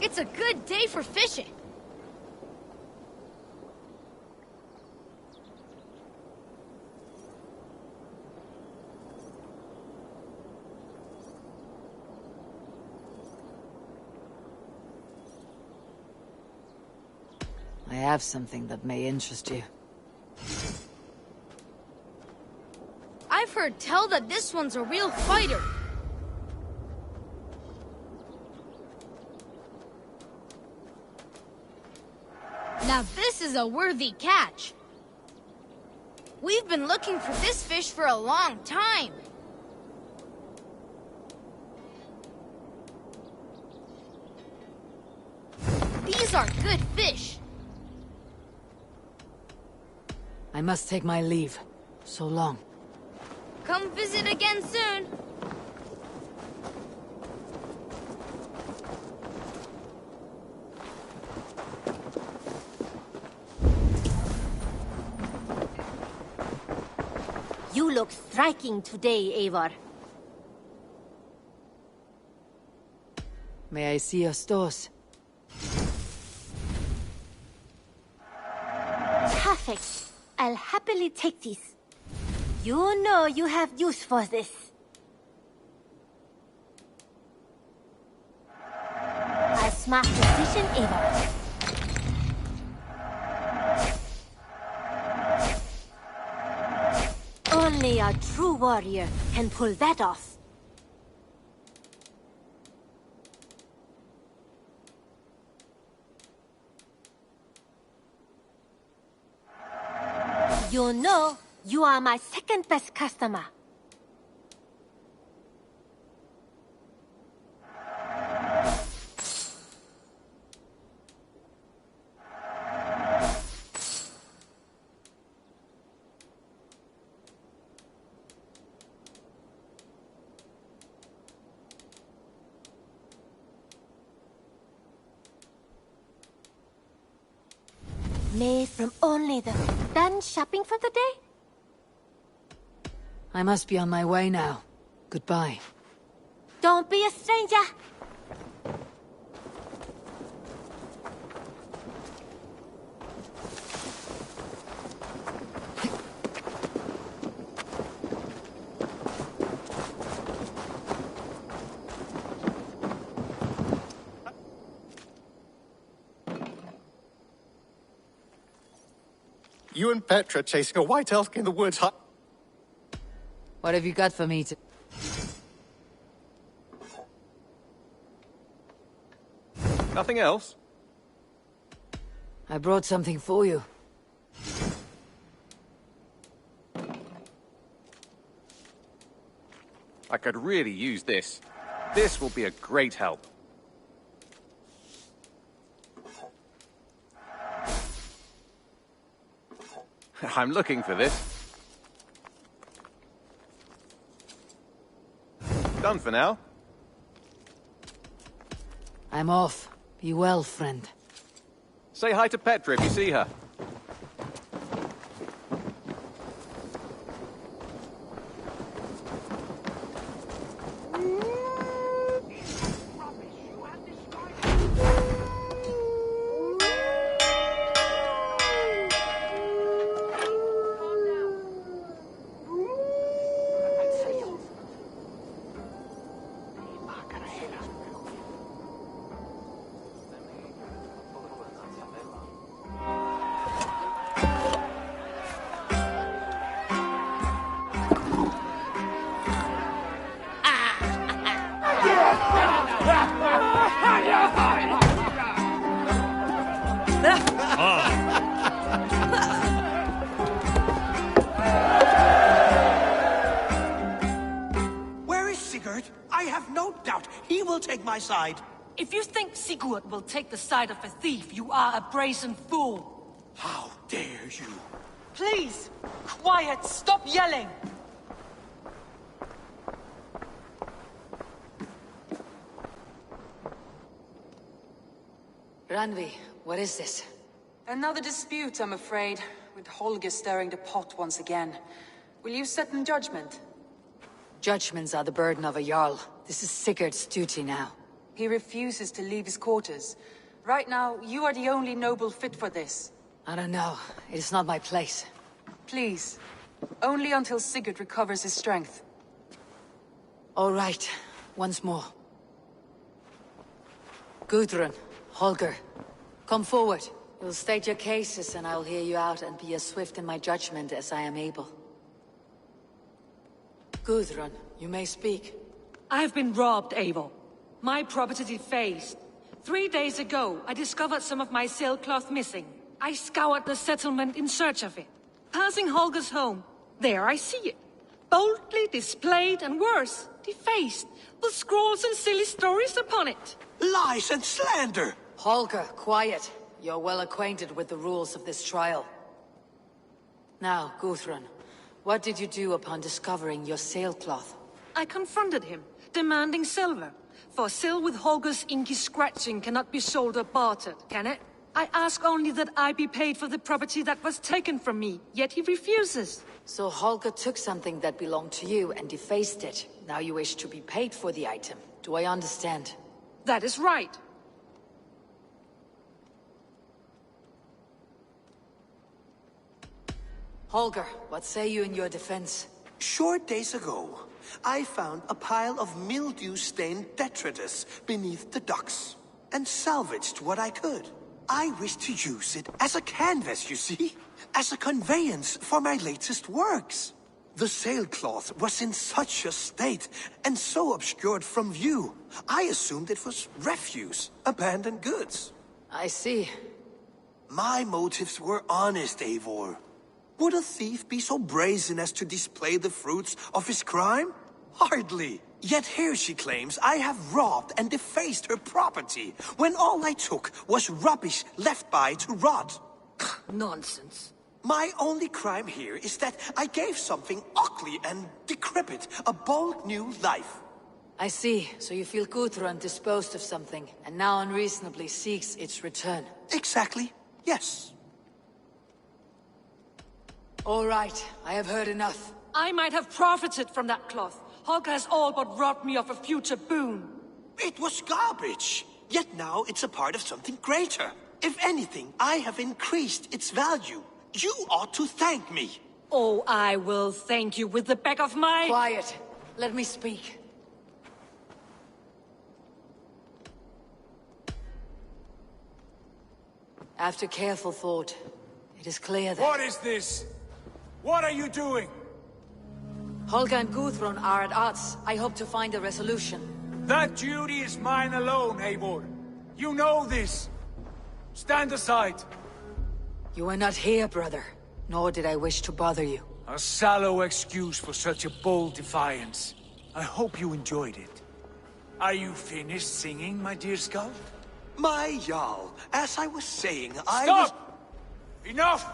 It's a good day for fishing. I have something that may interest you. I've heard tell that this one's a real fighter. Now this is a worthy catch. We've been looking for this fish for a long time. These are good fish. I must take my leave. So long. Come visit again soon. You look striking today, Eivor. May I see your stores? Perfect. I'll happily take these. You know you have use for this. A smart decision, Eivor. Only a true warrior can pull that off. You know, you are my second best customer. Made from only the... Done shopping for the day? I must be on my way now. Goodbye. Don't be a stranger. You and Petra chasing a white elk in the woods. What have you got for me to... Nothing else? I brought something for you. I could really use this. This will be a great help. I'm looking for this. Done for now. I'm off. Be well, friend. Say hi to Petra if you see her. Where is Sigurd? I have no doubt he will take my side. If you think Sigurd will take the side of a thief, you are a brazen fool. How dare you? Please, quiet, stop yelling. Randvi, what is this? Another dispute, I'm afraid, with Holger stirring the pot once again. Will you set in judgment? Judgments are the burden of a Jarl. This is Sigurd's duty now. He refuses to leave his quarters. Right now, you are the only noble fit for this. I don't know. It is not my place. Please. Only until Sigurd recovers his strength. All right. Once more. Gudrun, Holger, come forward. You'll state your cases and I'll hear you out and be as swift in my judgment as I am able. Gudrun, you may speak. I've been robbed, Eivor. My property defaced. 3 days ago, I discovered some of my sailcloth missing. I scoured the settlement in search of it. Passing Holger's home, there I see it. Boldly displayed and worse, defaced, with scrawls and silly stories upon it. Lies and slander! Holger, quiet. You're well acquainted with the rules of this trial. Now, Gudrun, what did you do upon discovering your sailcloth? I confronted him, demanding silver. For sil with Holger's inky scratching cannot be sold or bartered, can it? I ask only that I be paid for the property that was taken from me, yet he refuses. So Holger took something that belonged to you and defaced it. Now you wish to be paid for the item. Do I understand? That is right. Holger, what say you in your defense? Short days ago, I found a pile of mildew-stained detritus beneath the docks, and salvaged what I could. I wish to use it as a canvas, you see? As a conveyance for my latest works. The sailcloth was in such a state, and so obscured from view, I assumed it was refuse, abandoned goods. I see. My motives were honest, Eivor. Would a thief be so brazen as to display the fruits of his crime? Hardly. Yet here she claims I have robbed and defaced her property, when all I took was rubbish left by to rot. Nonsense. My only crime here is that I gave something ugly and decrepit a bold new life. I see. So you feel Gudrun disposed of something, and now unreasonably seeks its return. Exactly, yes. All right, I have heard enough. I might have profited from that cloth. Holger has all but robbed me of a future boon. It was garbage, yet now it's a part of something greater. If anything, I have increased its value. You ought to thank me. Oh, I will thank you with the back of my... Quiet. Let me speak. After careful thought, it is clear that... What is this? What are you doing? Holger and Gudrun are at odds. I hope to find a resolution. That duty is mine alone, Eivor. You know this. Stand aside. You were not here, brother. Nor did I wish to bother you. A sallow excuse for such a bold defiance. I hope you enjoyed it. Are you finished singing, my dear Skull? My Jarl, as I was saying, Stop! Enough!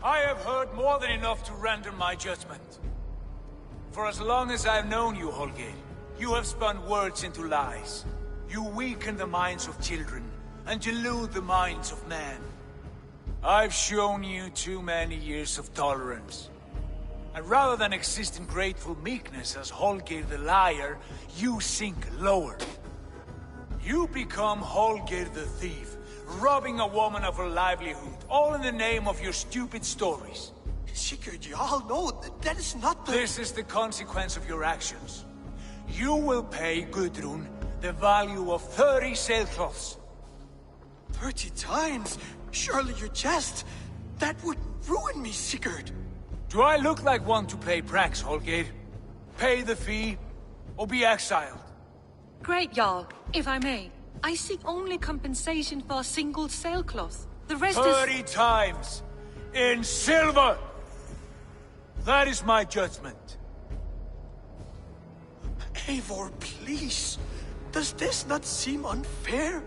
I have heard more than enough to render my judgment. For as long as I've known you, Holger, you have spun words into lies. You weaken the minds of children, and delude the minds of men. I've shown you too many years of tolerance. And rather than exist in grateful meekness as Holger the liar, you sink lower. You become Holger the thief, robbing a woman of her livelihood, all in the name of your stupid stories. Sigurd, Jarl, no, that is not the... This is the consequence of your actions. You will pay Gudrun the value of 30 sailcloths. 30 times? Surely you jest. That would ruin me, Sigurd. Do I look like one to play pranks, Holger? Pay the fee, or be exiled. Great, Jarl. If I may, I seek only compensation for a single sailcloth. The rest 30 times! In silver! That is my judgment. Eivor, please. Does this not seem unfair?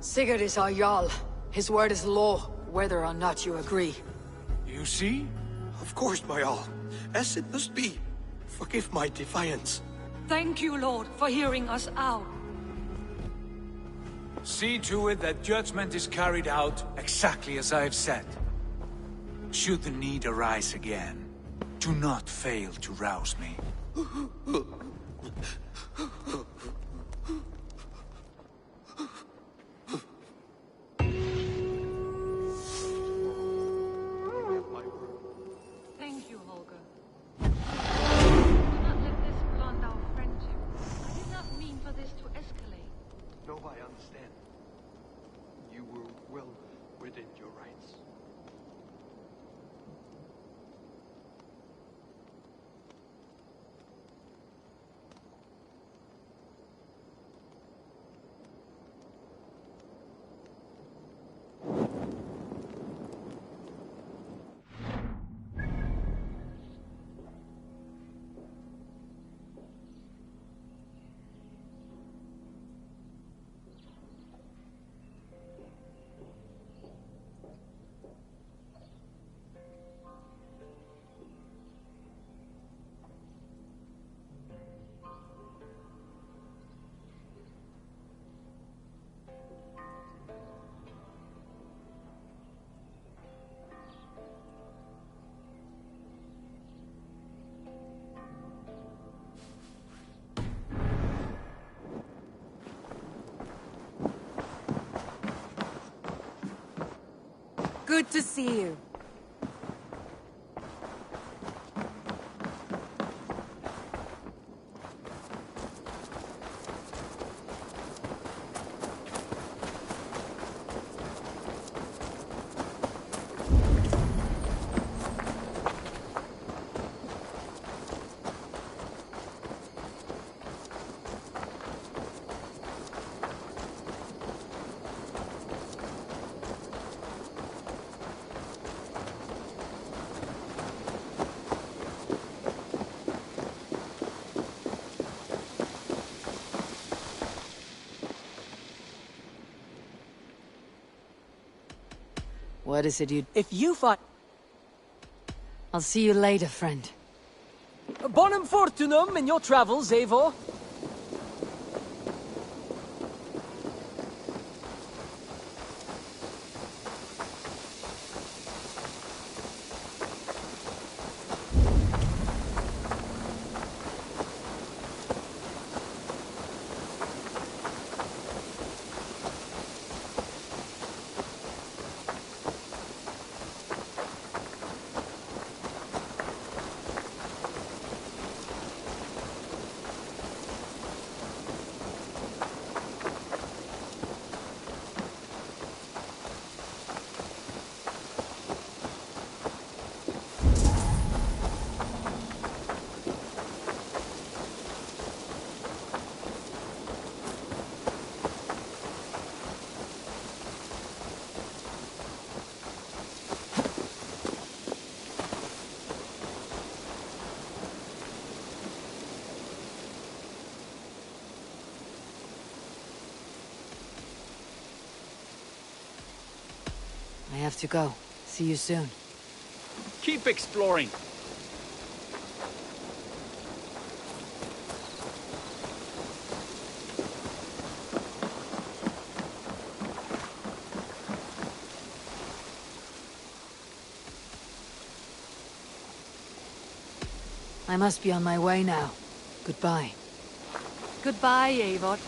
Sigurd is our Jarl. His word is law, whether or not you agree. You see? Of course, my all. As it must be. Forgive my defiance. Thank you, Lord, for hearing us out. See to it that judgment is carried out exactly as I have said. Should the need arise again, do not fail to rouse me. Thank you, Holger. Do not let this blunt our friendship. I did not mean for this to escalate. No, I understand. You were well within your rights. Good to see you. What is it you... If you find... I'll see you later, friend. Bonum fortunum in your travels, Eivor. I have to go. See you soon. Keep exploring. I must be on my way now. Goodbye. Goodbye, Eivor.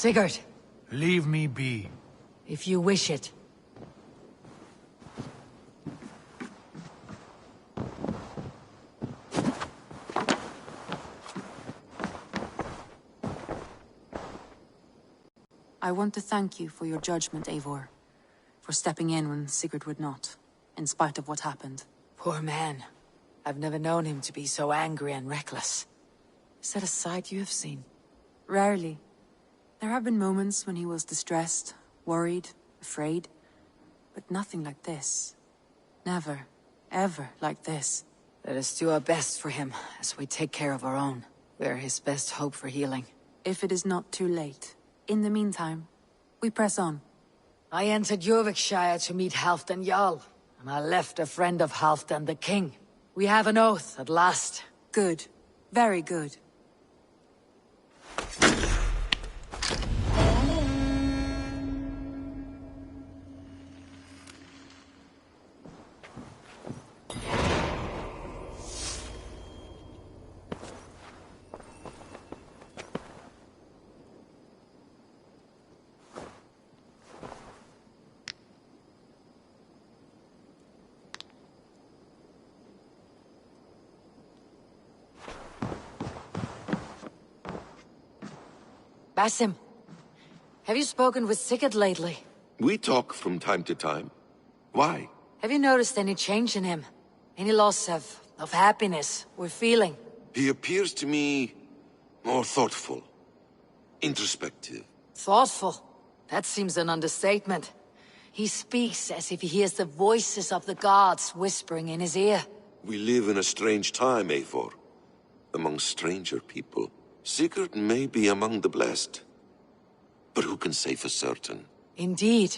Sigurd, Leave me be. if you wish it. I want to thank you for your judgment, Eivor. For stepping in when Sigurd would not, in spite of what happened. Poor man. I've never known him to be so angry and reckless. Is that a side you have seen? Rarely. There have been moments when he was distressed, worried, afraid. But nothing like this. Never, ever like this. Let us do our best for him, as we take care of our own. We are his best hope for healing. If it is not too late. In the meantime, we press on. I entered Jorvikshire to meet Halfdan Jarl, and I left a friend of Halfdan the King. We have an oath at last. Good. Very good. Basim, have you spoken with Sigurd lately? We talk from time to time. Why? Have you noticed any change in him? Any loss of happiness or feeling? He appears to me more thoughtful, introspective. Thoughtful? That seems an understatement. He speaks as if he hears the voices of the gods whispering in his ear. We live in a strange time, Eivor. Among stranger people. Sigurd may be among the blessed. But who can say for certain? Indeed.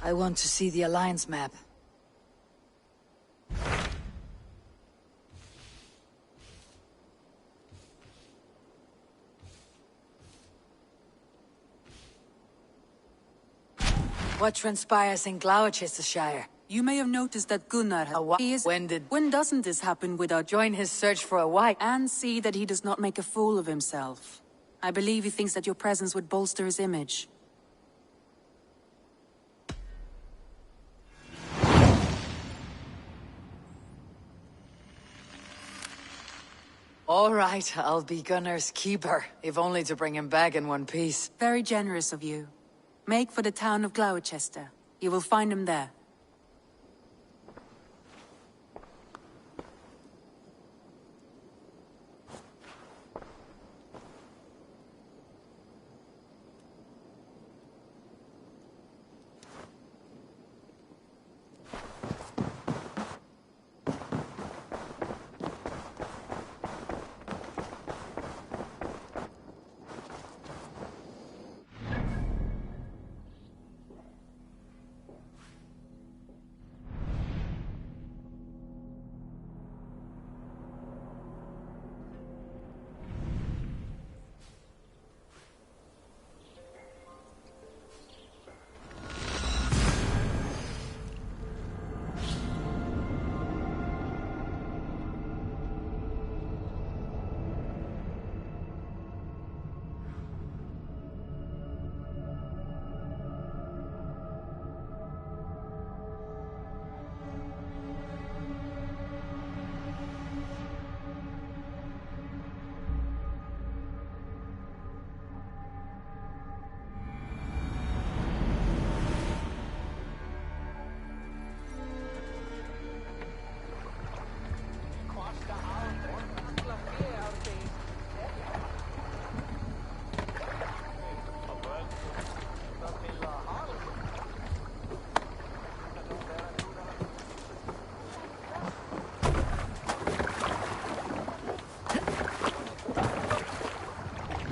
I want to see the Alliance map. What transpires in Gloucestershire? You may have noticed that Gunnar has... When doesn't this happen without... Join his search for a wife. And see that he does not make a fool of himself. I believe he thinks that your presence would bolster his image. All right, I'll be Gunnar's keeper, if only to bring him back in one piece. Very generous of you. Make for the town of Gloucester. You will find him there.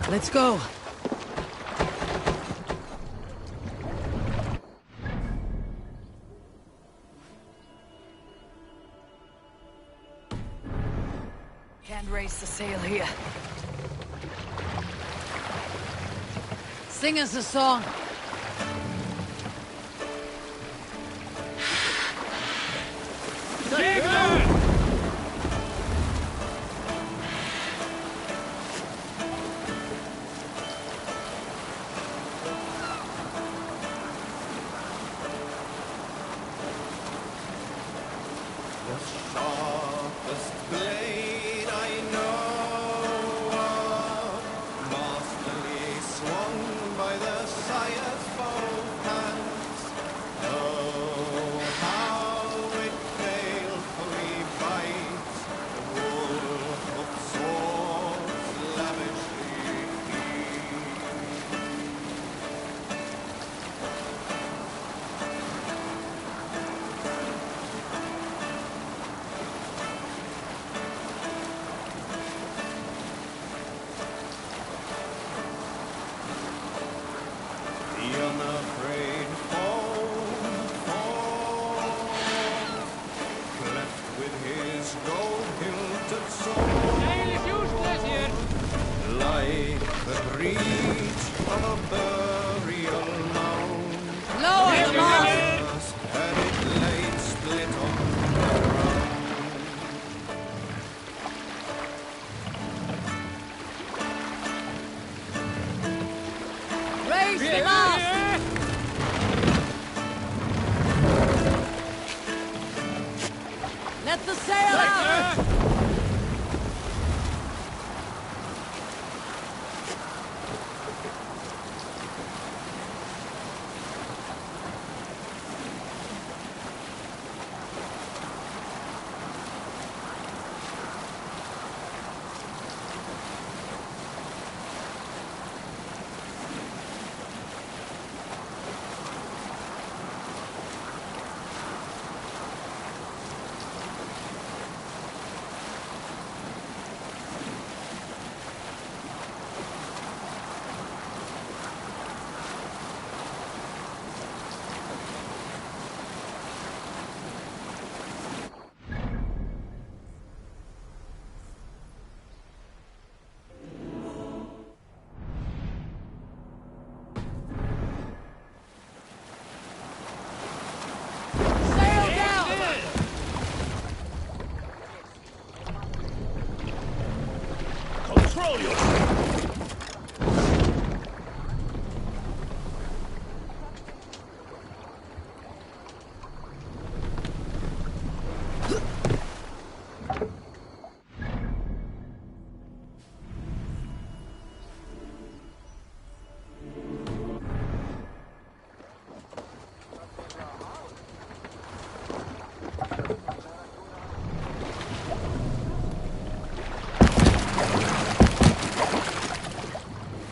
Let's go. Can't raise the sail here. Sing us a song. The sharpest blade I know of, masterly swung by the sire's both hands. Oh, how it balefully bites the wolf of swords lavishly keen. The unafraid foe, cleft with his gold-hilted sword, like the breach of a burial mound. Just had it laid split on the ground. Raise the mast! Let the sail out! Control yourself!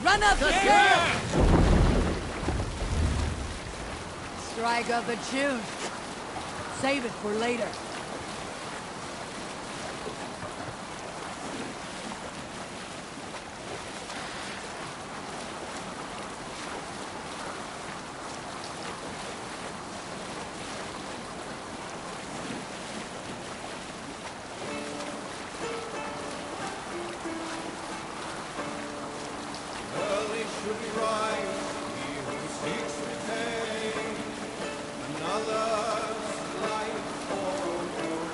Run up the sail! Strike up a tune. Save it for later. Early should he rise, he who seeks retain another's life for good.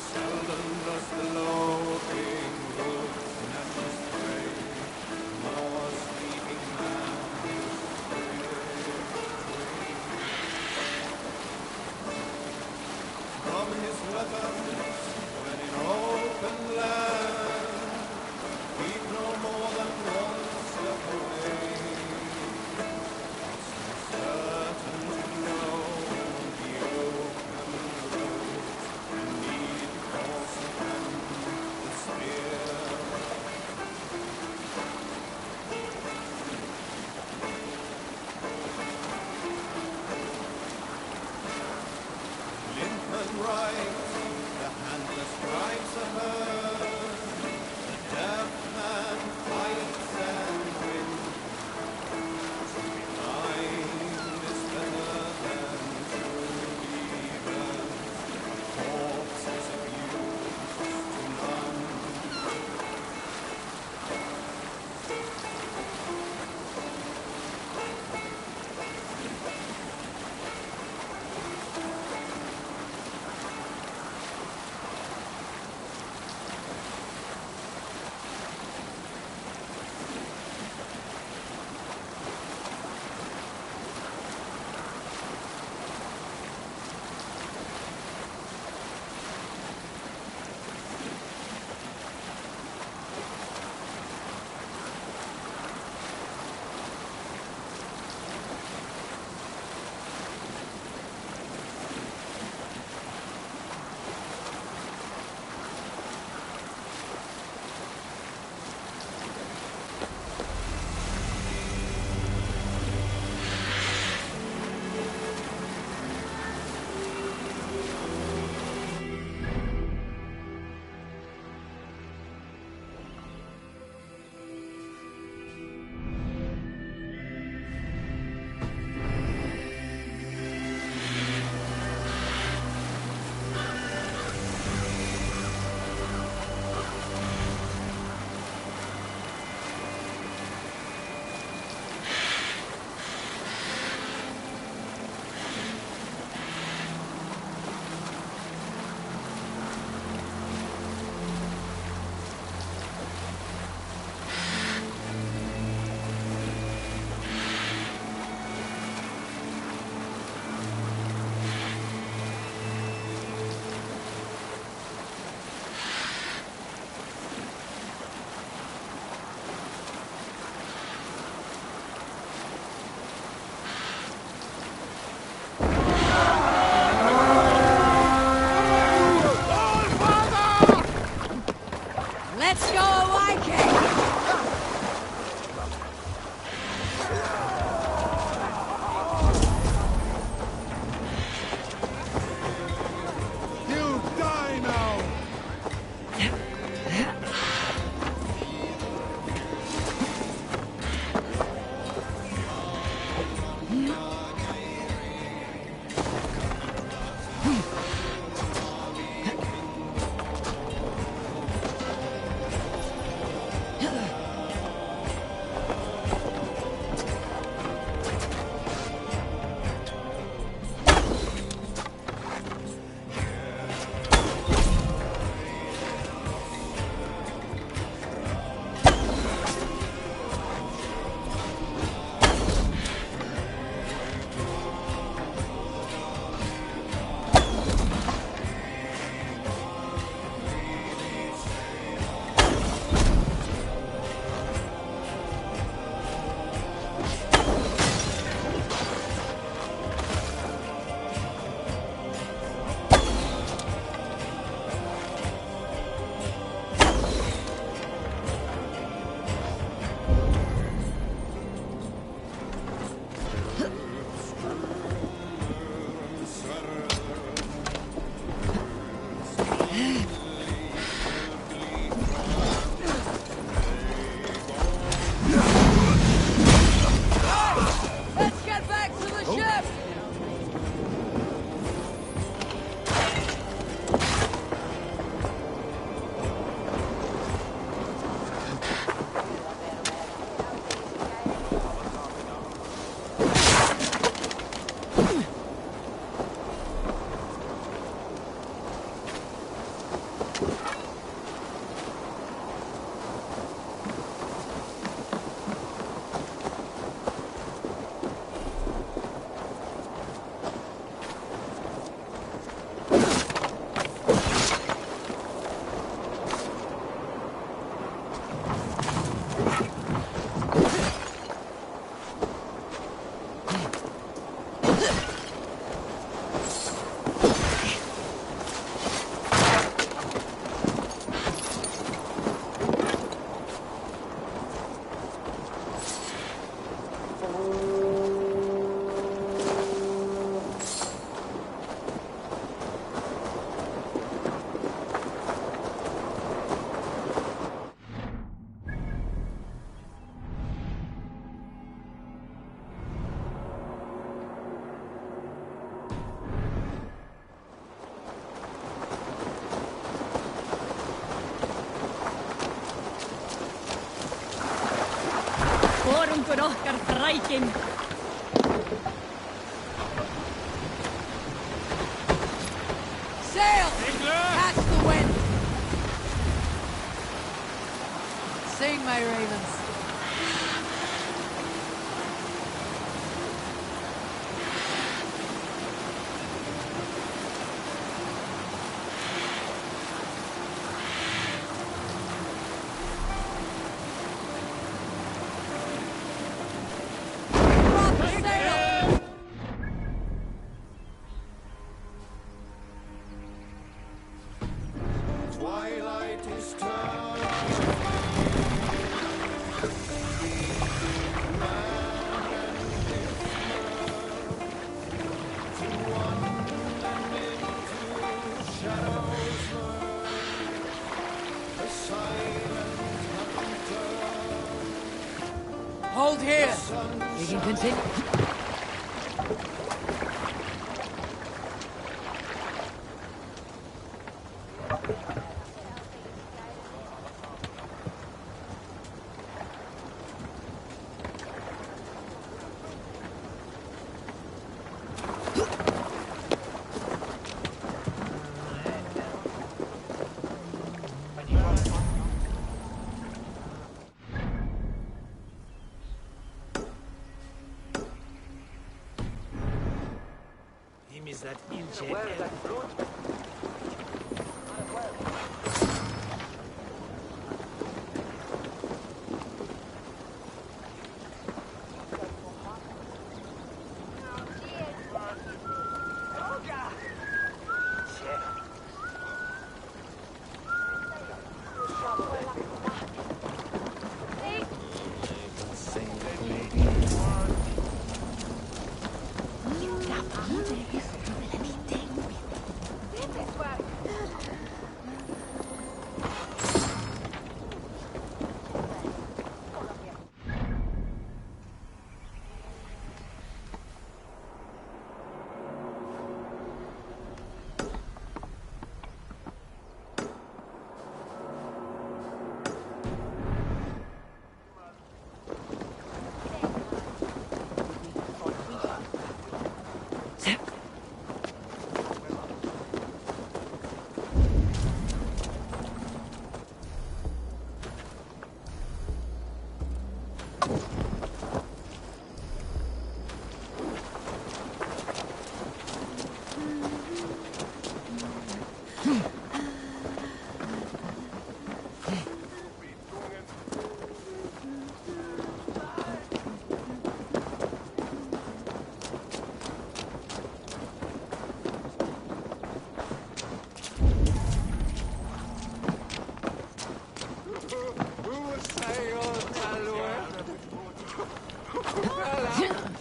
Seldom does the loping good snatch his prey, nor sleeping man his from his weapons when in open land. Keep no more than one step away. It's certain to know the open road and need force of hand, the spear. Limp and right, the handless drives a herd. The deaf man fights and wins. Behind is better than true believers. Corpse is abused to none. okkar frækin. Sail! Catch the wind! Sing, my ravens. Twilight is turning. Hold here. We can continue. Is that inche?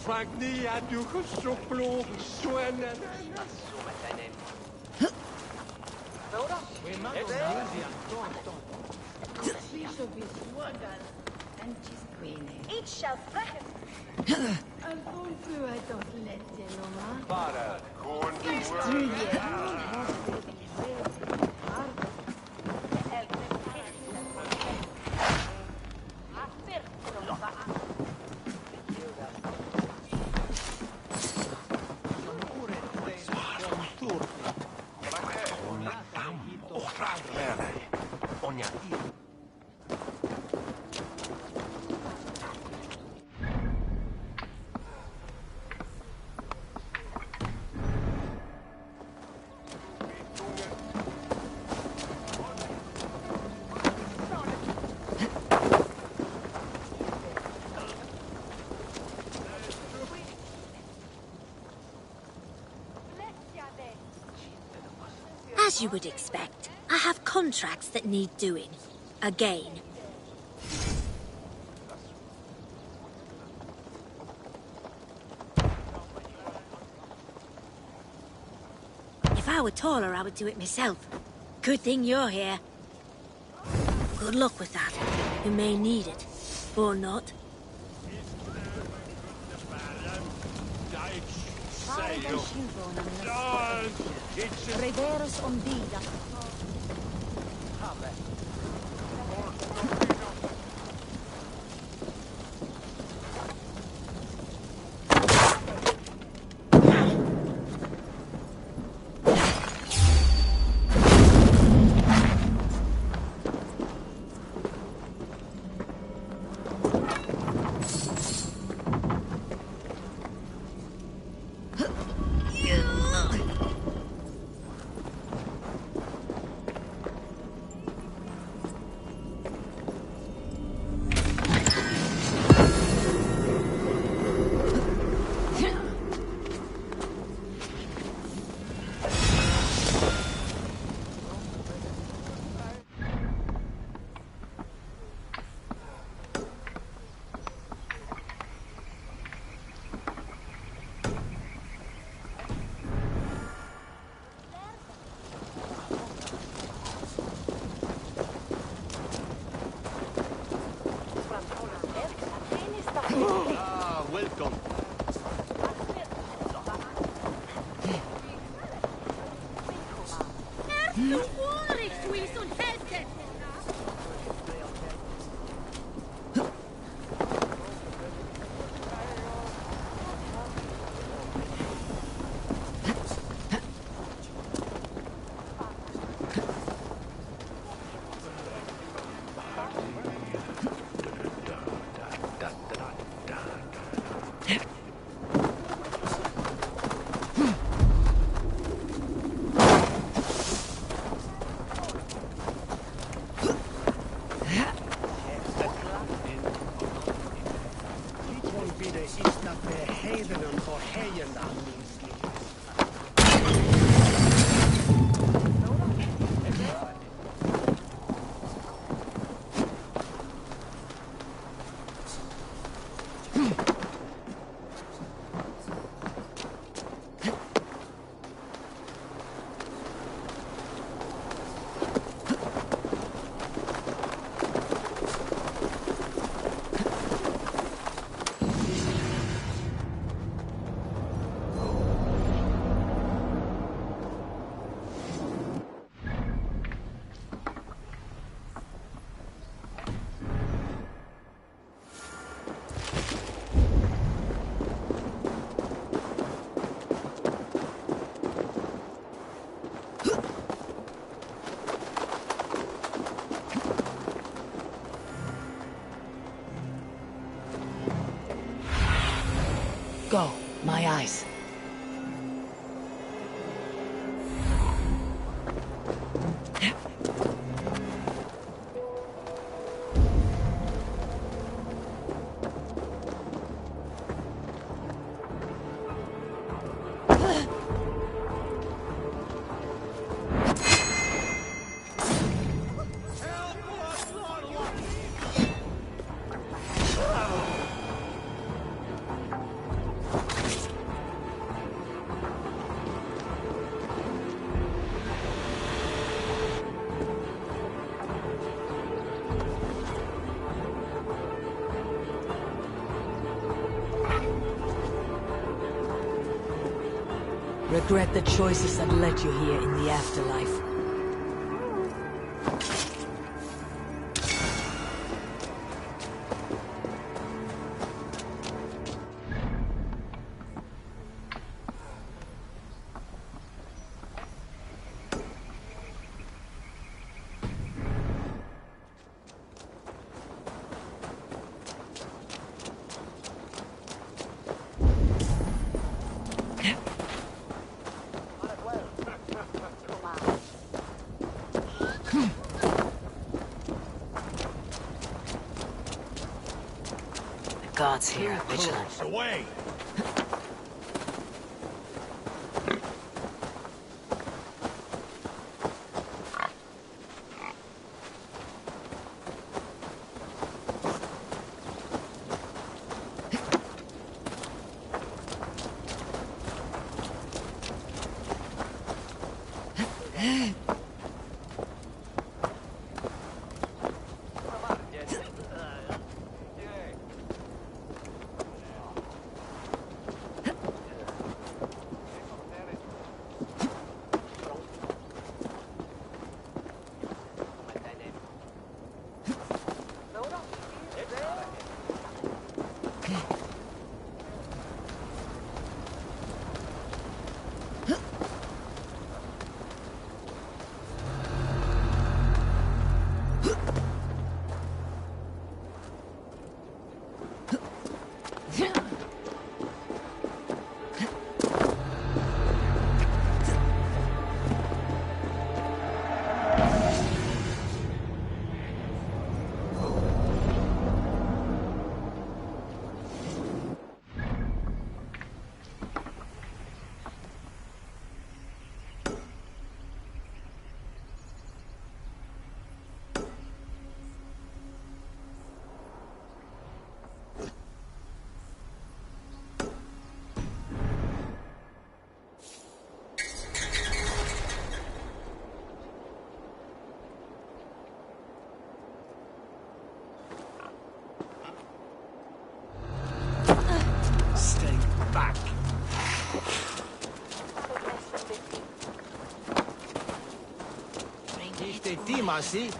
Fragnia duchus suplu suenen. Each shall sprechen. Para. As you would expect, I have contracts that need doing. Again. If I were taller, I would do it myself. Good thing you're here. Good luck with that. You may need it. Or not. Reveros on vida. Go, my eyes. Regret the choices that led you here in the afterlife. Guards here are vigilant. Away! te timasi.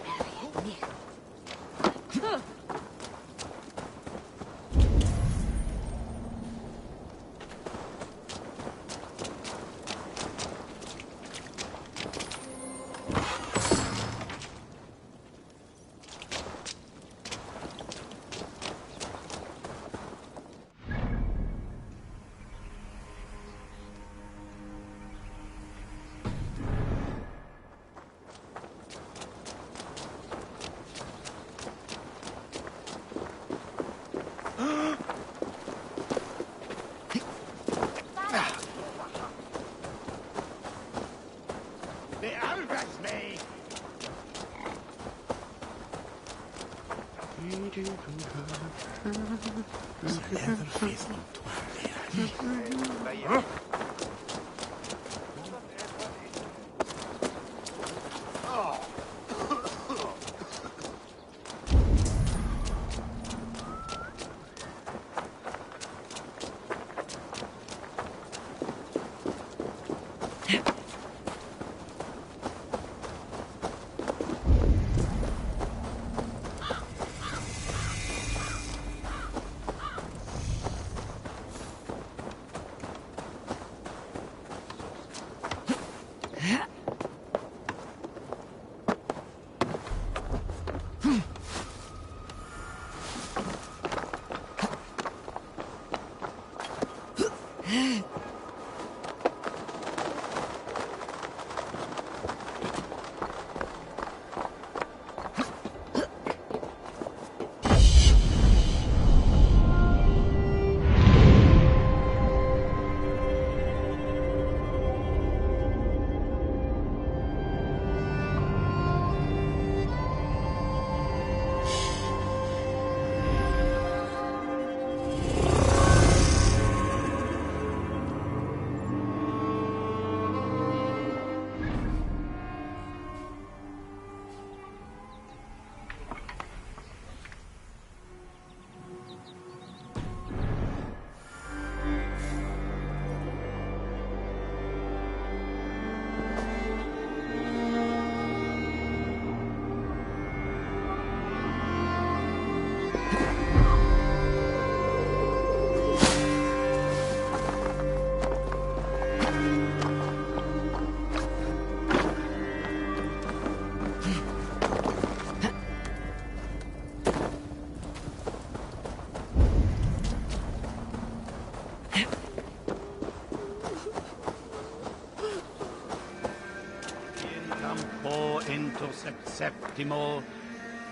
Septimo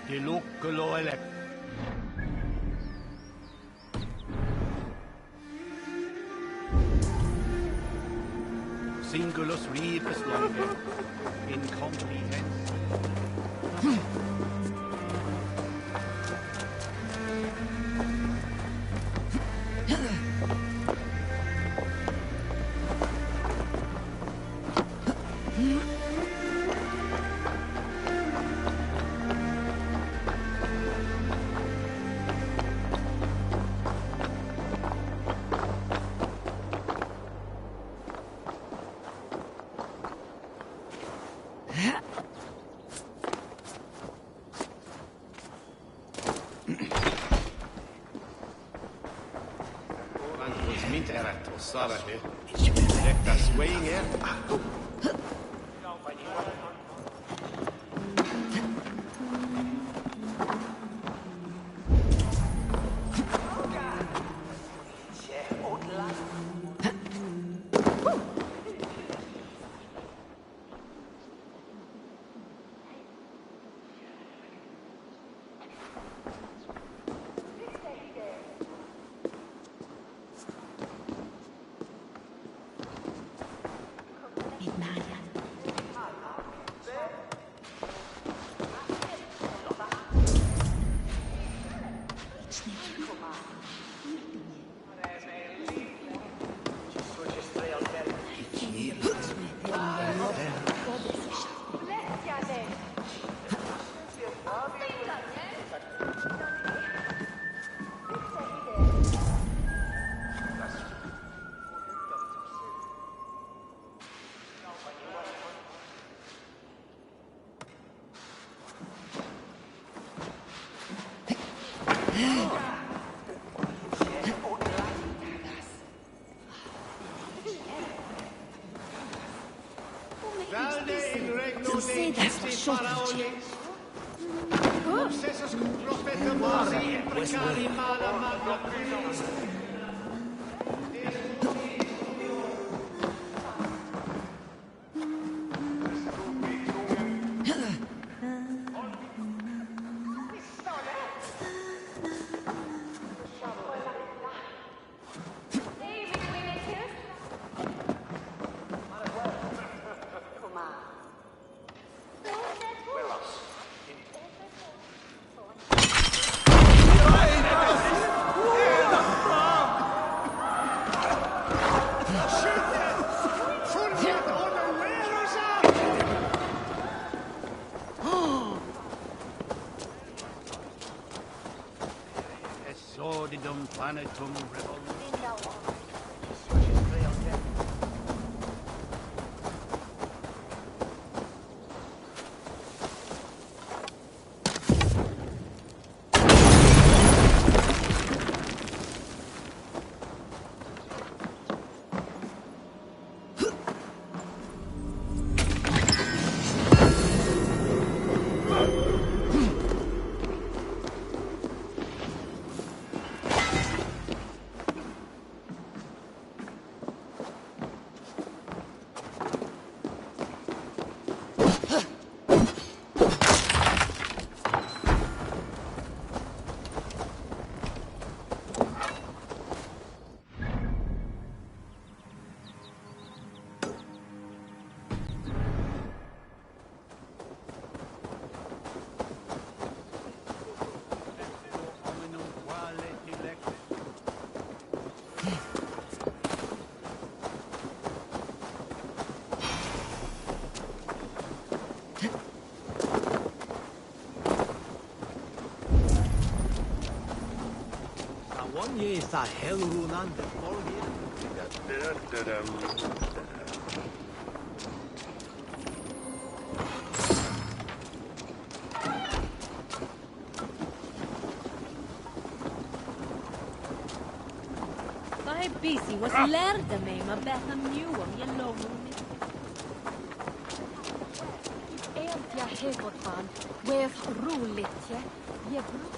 di Lucolo elect. Singulus rebus longe, incomprehens. Sarate. Let us swing it. Vade in regno Some say Dei that's the Cristi short Faraoni. Oh. Obsessus cum profeta Mosi imprecari mala magna Christus. Sordidum planetum revolutum. One year is that hell runan the Vai busy was lärde mig med bättre mjuam jag lovar mig. Ert jag hevordvan, wef roligt jag bra.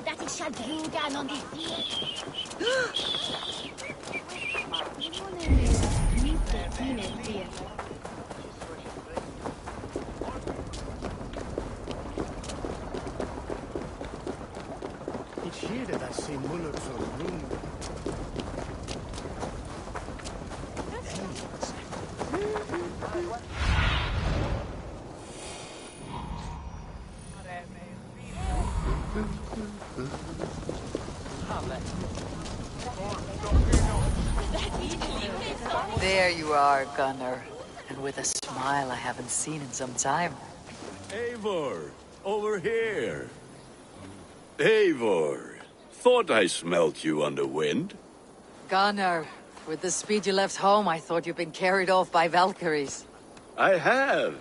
That is shall drew down on the field. It's here that I see mullets or room. There you are, Gunner. And with a smile I haven't seen in some time. Eivor, Over here. Eivor, thought I smelt you on the wind. Gunnar, with the speed you left home, I thought you'd been carried off by Valkyries. I have.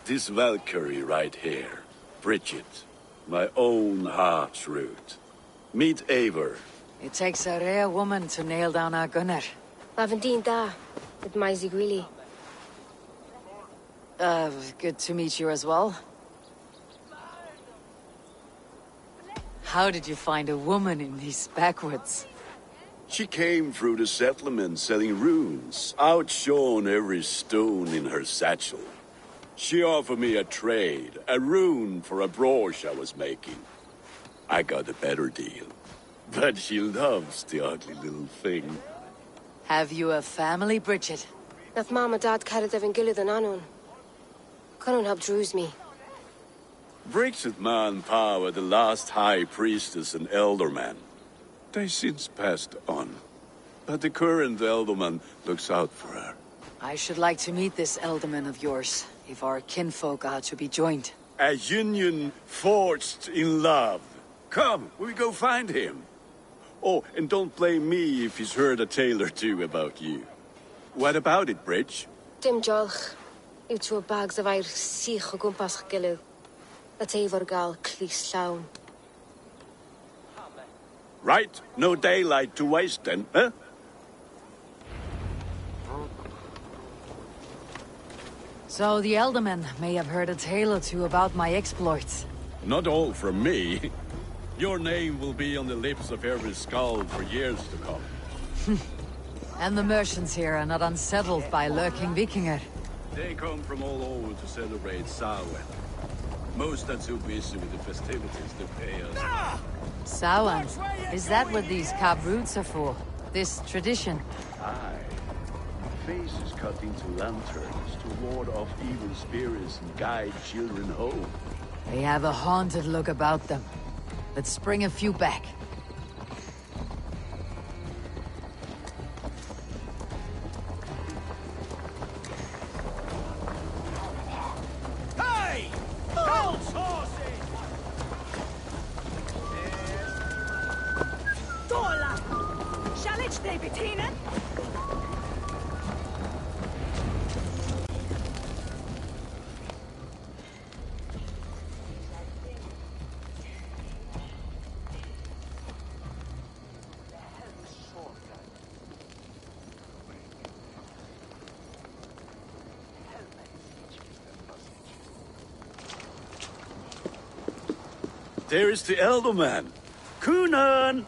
This Valkyrie right here. Bridget. My own heart's root. Meet Eivor. It takes a rare woman to nail down our Gunnar. Lavendine da, with Maisie Greeley. Good to meet you as well. How did you find a woman in these backwoods? She came through the settlement selling runes, outshone every stone in her satchel. She offered me a trade, a rune for a brooch I was making. I got a better deal. But she loves the ugly little thing. Have you a family, Bridget? Nath Mom and Dad carried Evan Gillard and Anun. Couldn't help drews me. Bridget Ma and Pa were the last high priestess and elderman. They since passed on. But the current elderman looks out for her. I should like to meet this elderman of yours, if our kinfolk are to be joined. A union forged in love. Come, we go find him. Oh, and don't blame me if he's heard a tale or two about you. What about it, Bridge? Dim jolch. Yw two bags of air sich o gwmpas gilydd. That Eivor gal clis llawn. Right, no daylight to waste then, huh? So the Elderman may have heard a tale or two about my exploits. Not all from me. Your name will be on the lips of every skull for years to come. And the merchants here are not unsettled by lurking Vikinger. They come from all over to celebrate Samhain. Most are too busy with the festivities to pay us. Samhain? Is that what these carved roots are for? This tradition? Aye. Faces cut into lanterns to ward off evil spirits and guide children home. They have a haunted look about them. Let's bring a few back. Hey! Hold horses! Dola! Shall it stay Bettina? There is the Elderman. Kunan!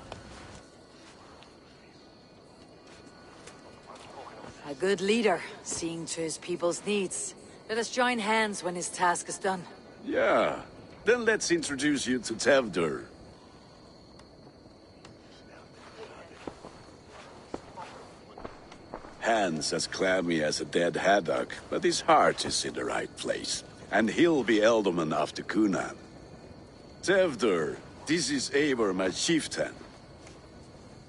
A good leader, seeing to his people's needs. Let us join hands when his task is done. Yeah. Then let's introduce you to Tevdur. Hands as clammy as a dead haddock, but his heart is in the right place. And he'll be Elderman after Kunan. Tevdur, this is Eivor, my chieftain.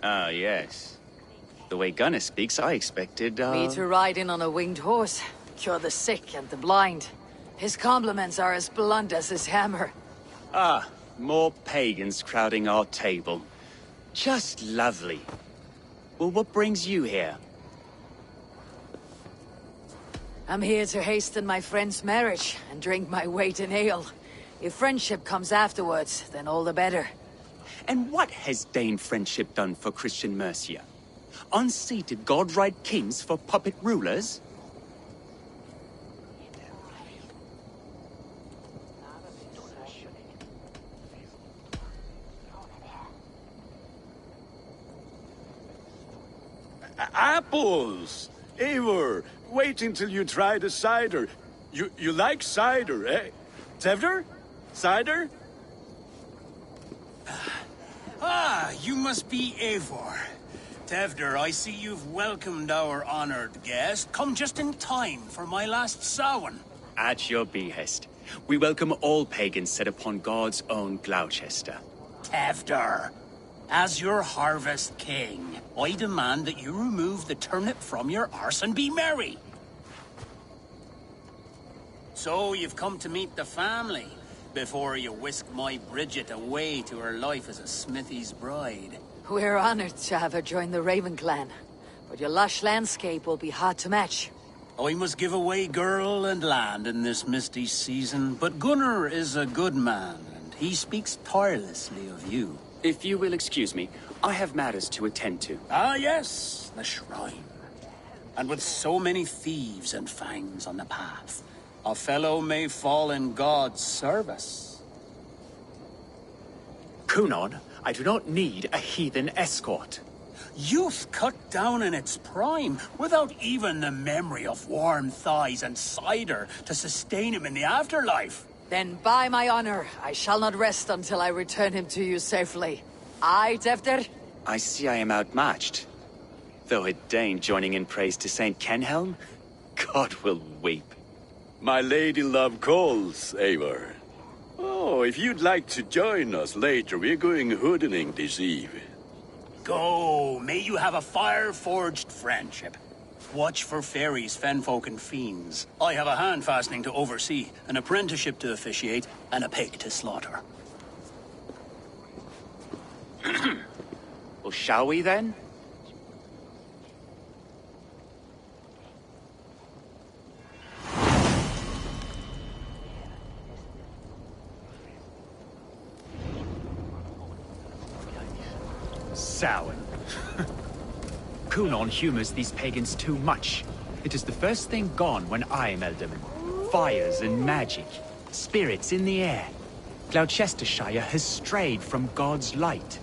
Ah, yes. The way Gunnar speaks, I expected, Me to ride in on a winged horse, cure the sick and the blind. His compliments are as blunt as his hammer. Ah, more pagans crowding our table. Just lovely. Well, what brings you here? I'm here to hasten my friend's marriage and drink my weight in ale. If friendship comes afterwards, then all the better. And what has Dane friendship done for Christian Mercia? Unseated godright kings for puppet rulers? Apples! Eivor, wait until you try the cider. You like cider, eh? Tevdur? Cider? Ah, you must be Eivor. Tevdur, I see you've welcomed our honored guest. Come just in time for my last Samhain. At your behest. We welcome all pagans set upon God's own Gloucester. Tevdur, as your harvest king, I demand that you remove the turnip from your arse and be merry. So, you've come to meet the family. before you whisk my Bridget away to her life as a smithy's bride. We're honored to have her join the Raven clan, but your lush landscape will be hard to match. I must give away girl and land in this misty season, but Gunnar is a good man, and he speaks tirelessly of you. If you will excuse me, I have matters to attend to. Ah, yes, the shrine. And with so many thieves and fangs on the path, a fellow may fall in God's service. Kunon, I do not need a heathen escort. Youth cut down in its prime, without even the memory of warm thighs and cider to sustain him in the afterlife. Then by my honor, I shall not rest until I return him to you safely. Aye, Tefter? I see I am outmatched. Though a Dane joining in praise to Saint Kenhelm, God will weep. My lady love calls, Eivor. Oh, if you'd like to join us later, we're going hoodening this eve. Go, may you have a fire-forged friendship. Watch for fairies, fenfolk, and fiends. I have a hand fastening to oversee, an apprenticeship to officiate, and a pig to slaughter. Well, shall we then? Samhain. Kunon humors these pagans too much. It is the first thing gone when I am Elderman. Fires and magic. Spirits in the air. Gloucestershire has strayed from God's light.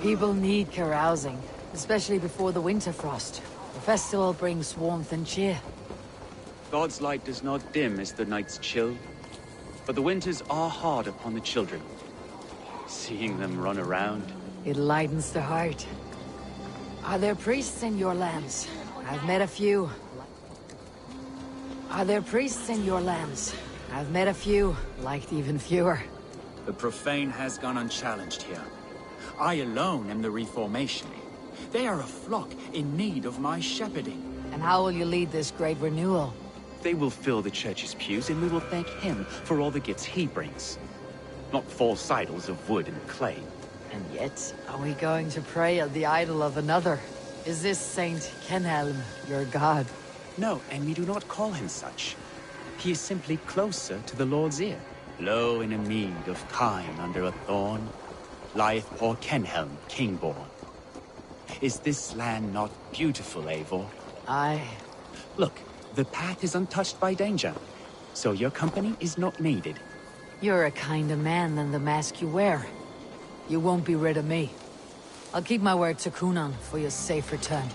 People need carousing, especially before the winter frost. The festival brings warmth and cheer. God's light does not dim as the nights chill, but the winters are hard upon the children. Seeing them run around... It lightens the heart. Are there priests in your lands? I've met a few. Are there priests in your lands? I've met a few, liked even fewer. The profane has gone unchallenged here. I alone am the Reformation. They are a flock in need of my shepherding. And how will you lead this great renewal? They will fill the church's pews, and we will thank him for all the gifts he brings. Not false idols of wood and clay. And yet, are we going to pray at the idol of another? Is this Saint Kenhelm your god? No, and we do not call him such. He is simply closer to the Lord's ear. Low in a mead of kine under a thorn, lieth poor Kenhelm, king-born. Is this land not beautiful, Eivor? Aye. Look, the path is untouched by danger, so your company is not needed. You're a kinder man than the mask you wear. You won't be rid of me. I'll keep my word to Kunon for your safe return.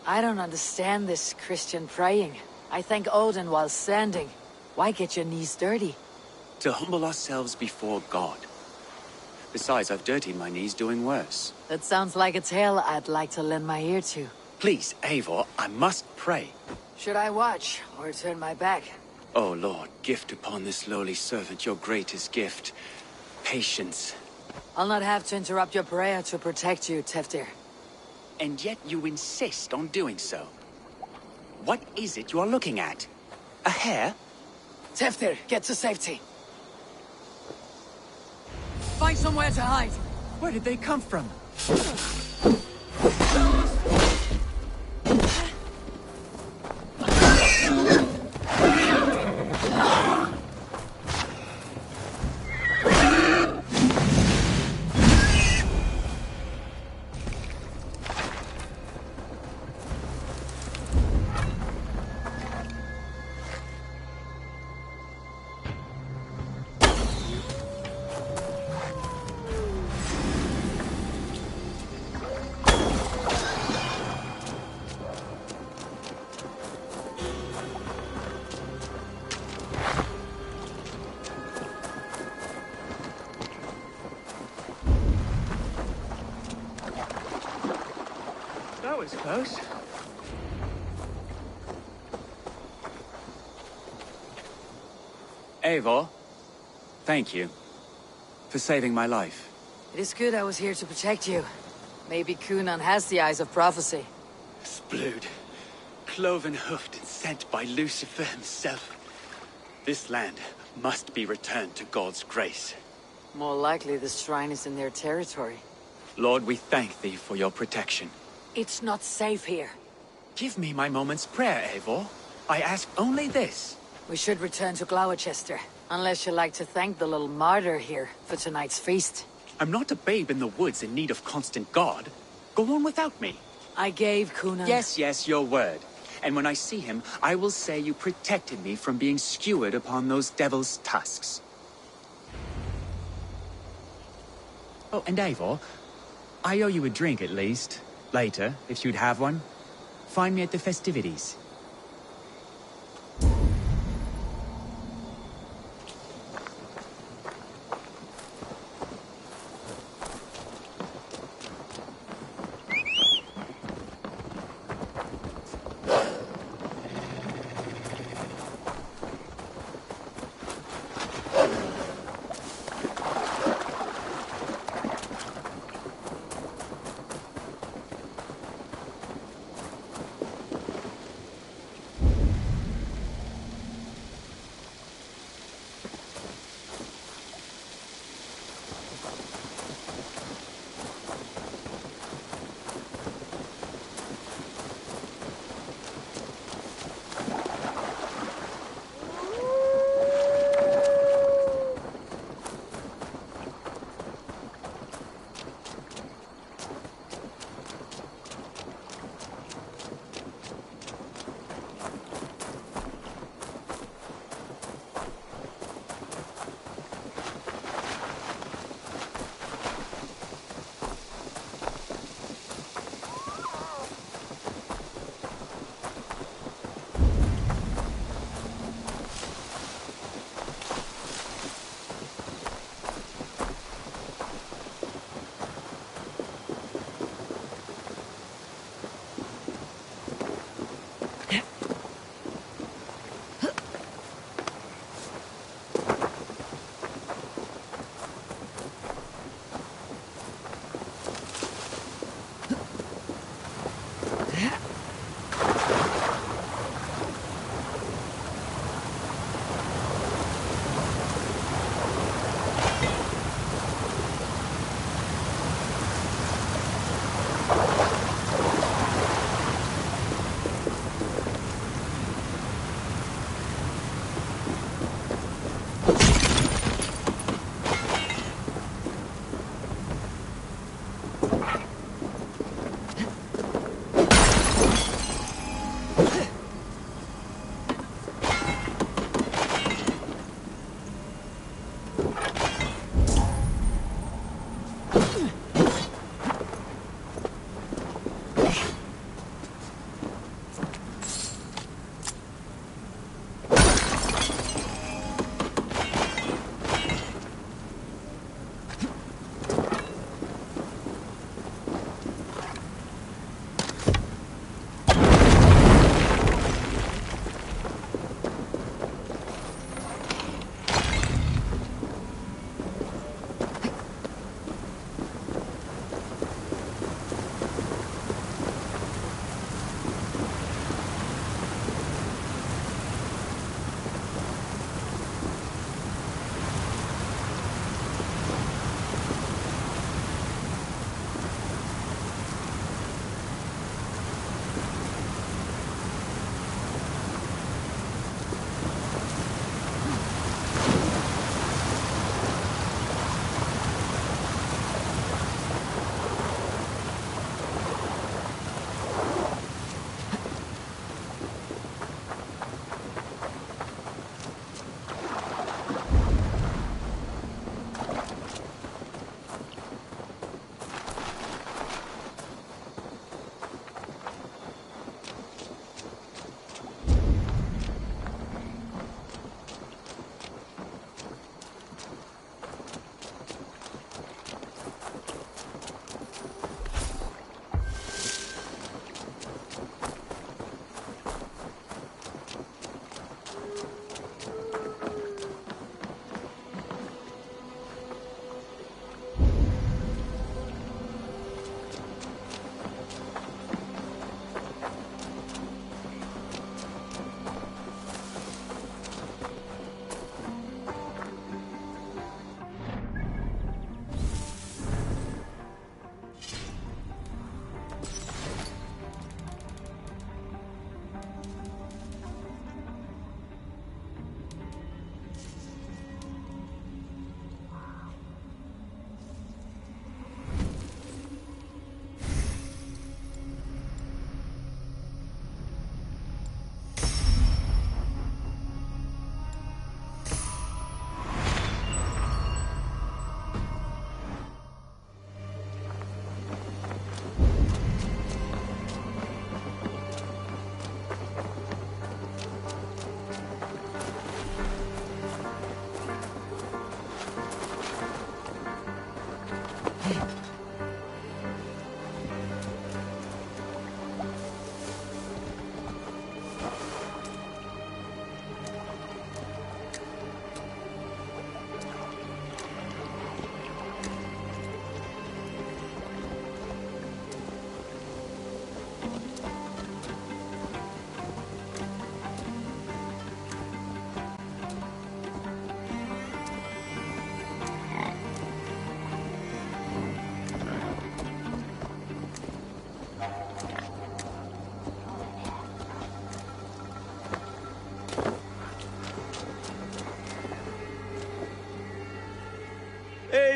I don't understand this Christian praying. I thank Odin while standing. Why get your knees dirty? To humble ourselves before God. Besides, I've dirtied my knees doing worse. That sounds like a tale I'd like to lend my ear to. Please, Eivor, I must pray. Should I watch, or turn my back? Oh, Lord, gift upon this lowly servant your greatest gift. Patience. I'll not have to interrupt your prayer to protect you, Teftir. And yet you insist on doing so. What is it you are looking at? A hare? Teftir, get to safety. Find somewhere to hide. Where did they come from? That was close. Eivor, thank you for saving my life. It is good I was here to protect you. Maybe Kunan has the eyes of prophecy. Splood, cloven-hoofed and sent by Lucifer himself. This land must be returned to God's grace. More likely the shrine is in their territory. Lord, we thank thee for your protection. It's not safe here. Give me my moment's prayer, Eivor. I ask only this. We should return to Gloucester, unless you'd like to thank the little martyr here for tonight's feast. I'm not a babe in the woods in need of constant guard. Go on without me. I gave Kunan... Yes, your word. And when I see him, I will say you protected me from being skewered upon those devil's tusks. Oh, and Eivor, I owe you a drink at least. Later, if you'd have one. Find me at the festivities.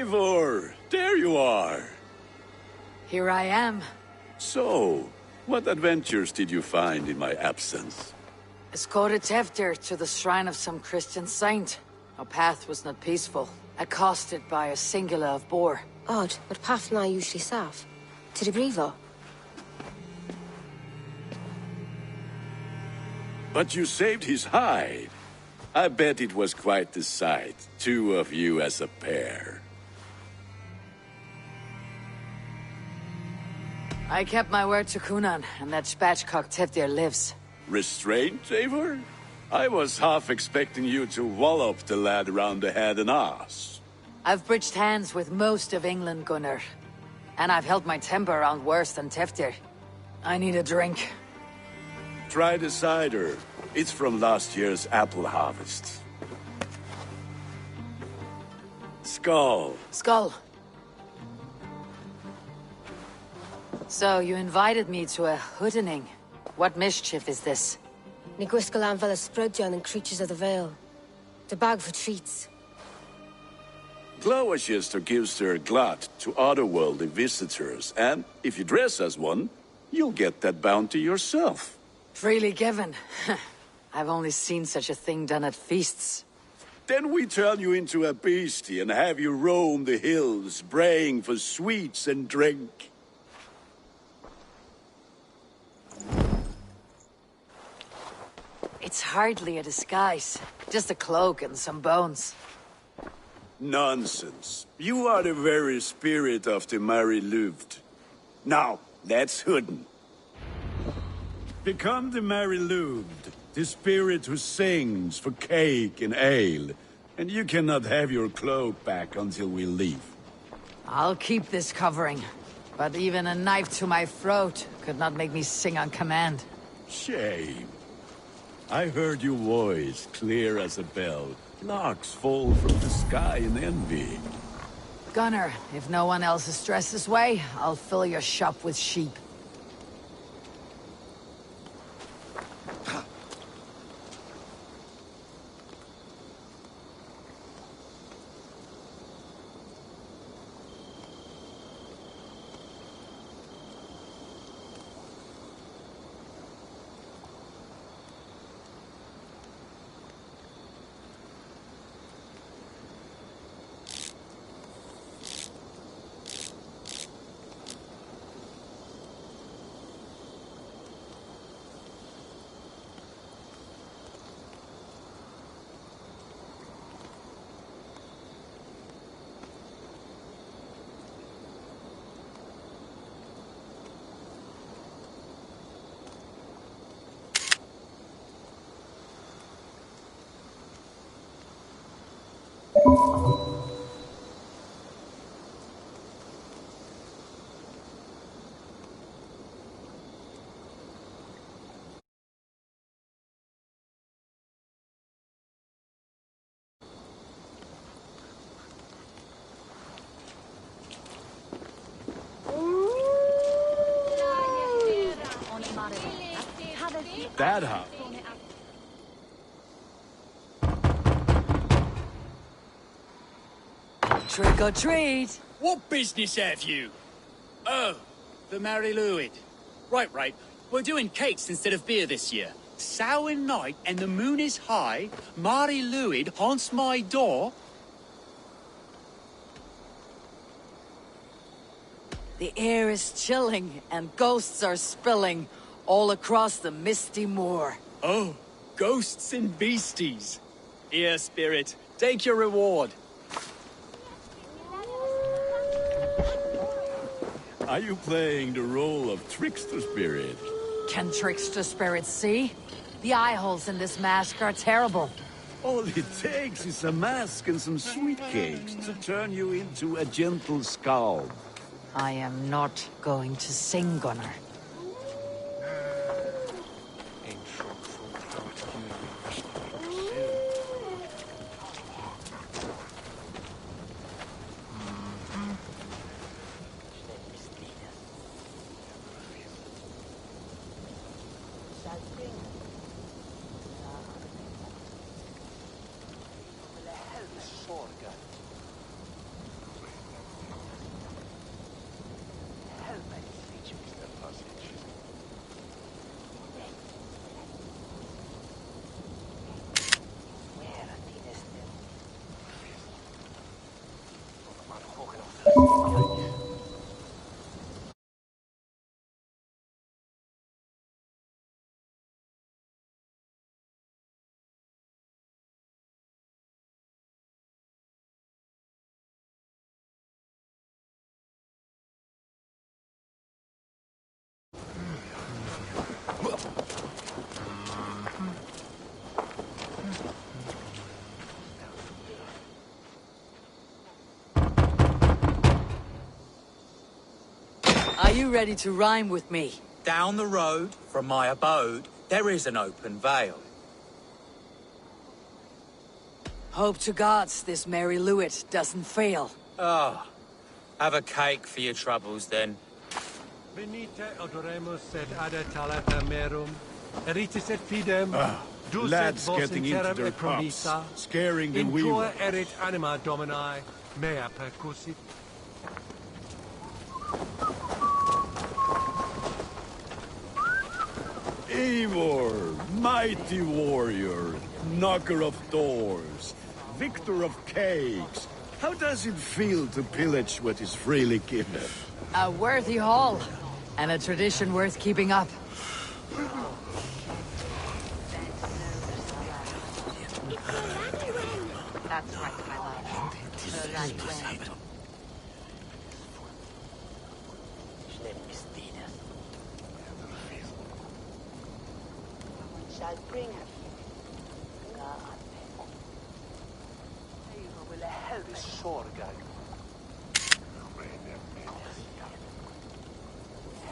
Eivor, there you are. Here I am. So, what adventures did you find in my absence? Escorted Teftir to the shrine of some Christian saint. Our path was not peaceful, accosted by a singular of boar. Odd, but path na usually safe. To the Brevo. But you saved his hide. I bet it was quite the sight, two of you as a pair. I kept my word to Kunan, and that spatchcock Teftir lives. Restraint, Eivor? I was half expecting you to wallop the lad around the head and ass. I've bridged hands with most of England, Gunnar. And I've held my temper around worse than Teftir. I need a drink. Try the cider. It's from last year's apple harvest. Skull. Skull. So, you invited me to a hoodening. What mischief is this? Ni gwisgal an fel ysbrydion and creatures of the Vale. The bag for treats. Glowachester gives their glut to otherworldly visitors, and if you dress as one, you'll get that bounty yourself. Freely given. I've only seen such a thing done at feasts. Then we turn you into a beastie and have you roam the hills, braying for sweets and drink. It's hardly a disguise. Just a cloak and some bones. Nonsense. You are the very spirit of the Mary Louved. Now, let's hooden. Become the Mary Louved, the spirit who sings for cake and ale, and you cannot have your cloak back until we leave. I'll keep this covering, but even a knife to my throat could not make me sing on command. Shame. I heard your voice clear as a bell. Larks fall from the sky in envy. Gunnar, if no one else is dressed this way, I'll fill your shop with sheep. That how? Trick or treat! What business have you? Oh, the Mary Louid. Right. We're doing cakes instead of beer this year. Sour night and the moon is high. Mary Louid haunts my door. The air is chilling and ghosts are spilling all across the misty moor. Oh, ghosts and beasties. Here, spirit, take your reward. Are you playing the role of trickster spirit? Can trickster spirits see? The eye holes in this mask are terrible. All it takes is a mask and some sweet cakes to turn you into a gentle scald. I am not going to sing, Gunnar. Are you ready to rhyme with me? Down the road from my abode, there is an open vale. Hope to gods this Mary Lewitt doesn't fail. Ah, have a cake for your troubles then. Venite odoremus et ada talata merum, eritis et fidem, Lads getting into their pups, scaring the weaver. Erit anima domini, mea percussit. Eivor, mighty warrior, knocker of doors, victor of cakes. How does it feel to pillage what is freely given? A worthy haul, and a tradition worth keeping up. That's right, my love. The right way. Shall bring her. God. Eivor will help us. Sorgar.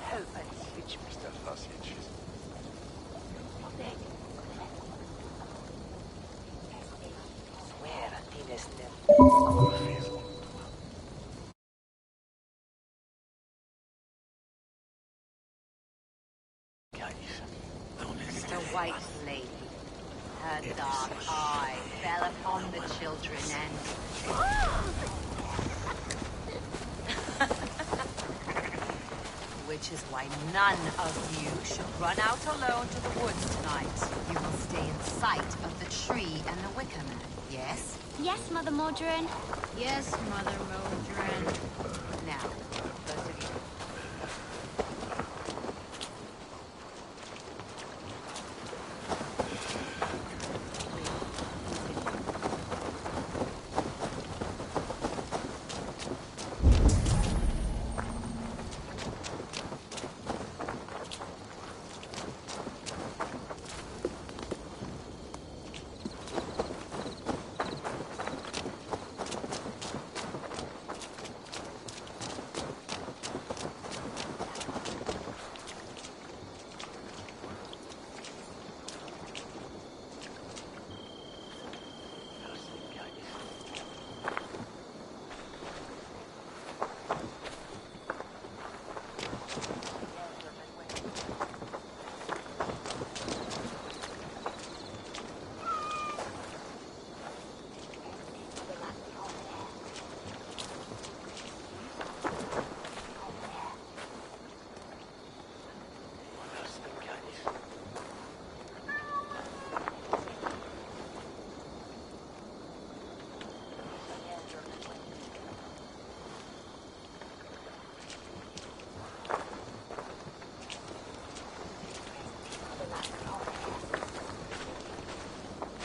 Help us, which Mr. Sausage. Swear at Dinestem. The White Lady, her dark eye fell upon the children and... Which is why none of you should run out alone to the woods tonight. You will stay in sight of the tree and the wicker man, yes? Yes, Mother Modron. Yes, Mother Modron. Now, both of you.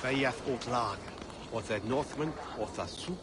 Beiath ort lager, or the Northman, or the soup.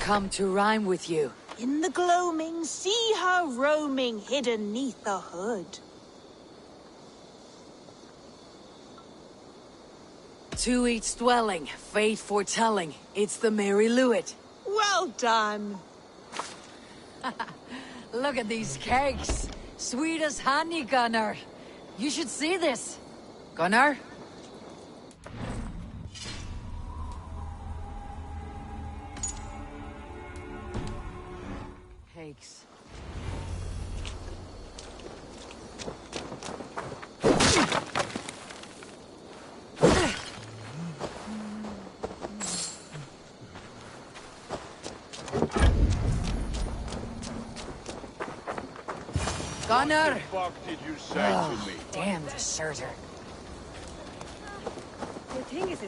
come to rhyme with you. In the gloaming, see her roaming hidden neath the hood. To each dwelling, fate foretelling, it's the Mary Lewit. Well done. Look at these cakes. Sweet as honey, Gunnar. You should see this. Gunnar? Cakes. Gunnar! What the fuck did you say to me? Damn deserter. The thing is,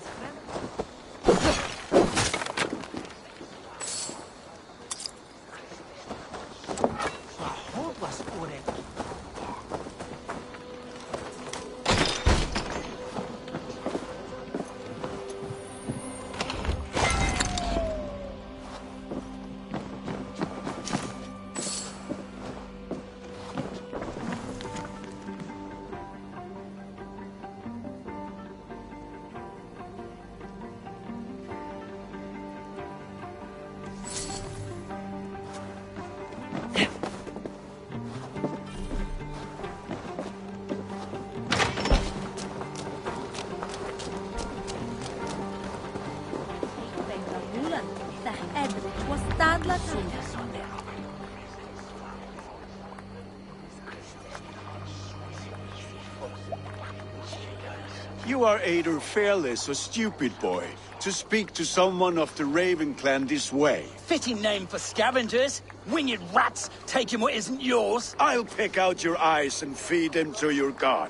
You are either fearless or stupid, boy, to speak to someone of the Raven clan this way. Fitting name for scavengers. Winged rats taking what isn't yours. I'll pick out your eyes and feed them to your god.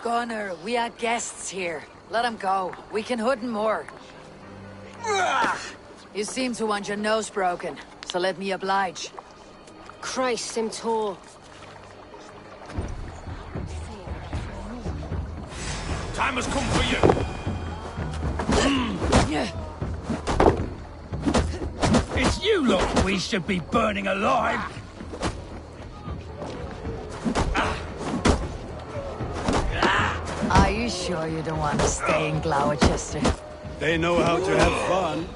Gunnar, we are guests here. Let him go. We can hood him more. You seem to want your nose broken, so let me oblige. Christ, him tall. Time has come for you. It's you lot we should be burning alive. Are you sure you don't want to stay in Gloucester? They know how to have fun.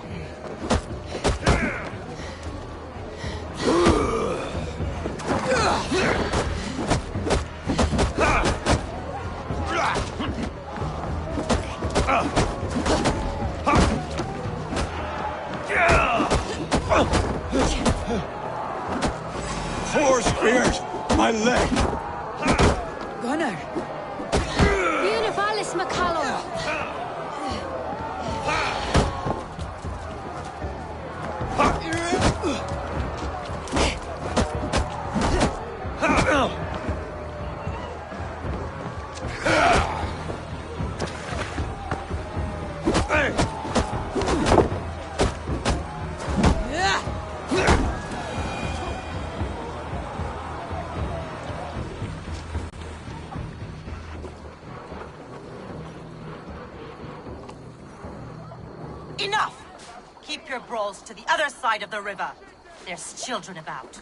Four spears! My leg! Gunnar! Univalis McCallum! Enough! Keep your brawls to the other side of the river. There's children about.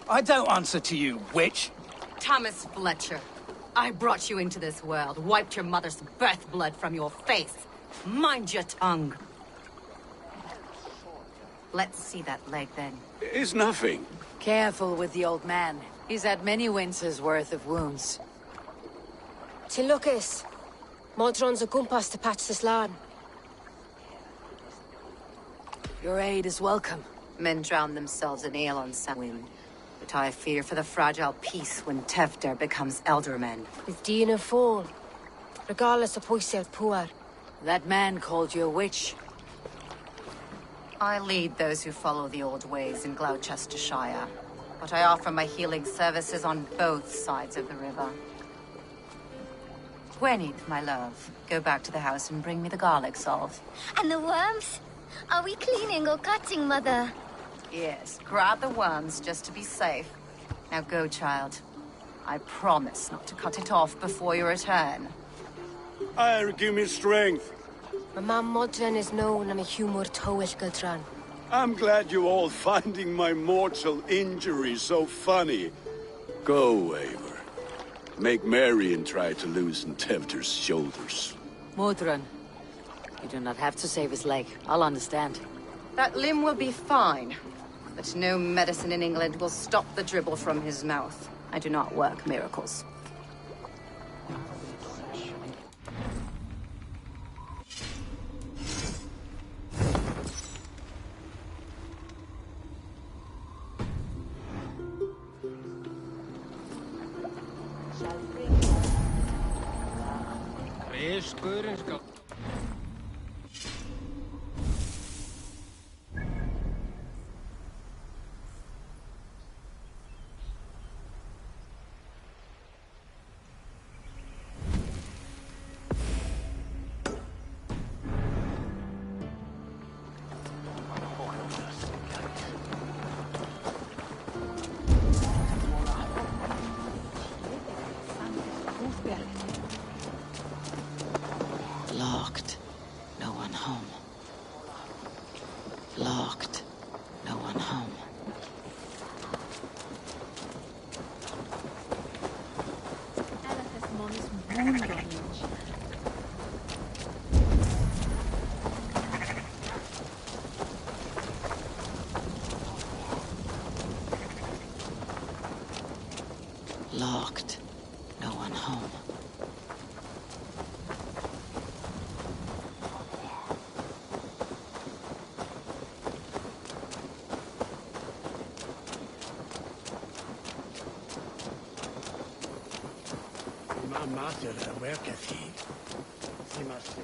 I don't answer to you, witch. Thomas Fletcher, I brought you into this world, wiped your mother's birth blood from your face. Mind your tongue. Let's see that leg, then. It's nothing. Careful with the old man. He's had many winters' worth of wounds. Tilukis. Modron's a gumpas to patch this land. Your aid is welcome. Men drown themselves in ale on Samhain. But I fear for the fragile peace when Tefter becomes eldermen. With Dina fall. Regardless of Poisel Puar. That man called you a witch. I lead those who follow the old ways in Gloucestershire. But I offer my healing services on both sides of the river. Gwenny, my love, go back to the house and bring me the garlic salve. And the worms? Are we cleaning or cutting, Mother? Yes, grab the worms just to be safe. Now go, child. I promise not to cut it off before your return. Give me strength. My mam modern is known am a humor tywyll gyltran. I'm glad you all finding my mortal injury so funny. Go, Eivor. Make merry and try to loosen Tevder's shoulders. Modron, you do not have to save his leg. I'll understand. That limb will be fine. But no medicine in England will stop the dribble from his mouth. I do not work miracles. Locked. No one home. Locked. No one home. Locked. No one home. My master, where is he? He must be.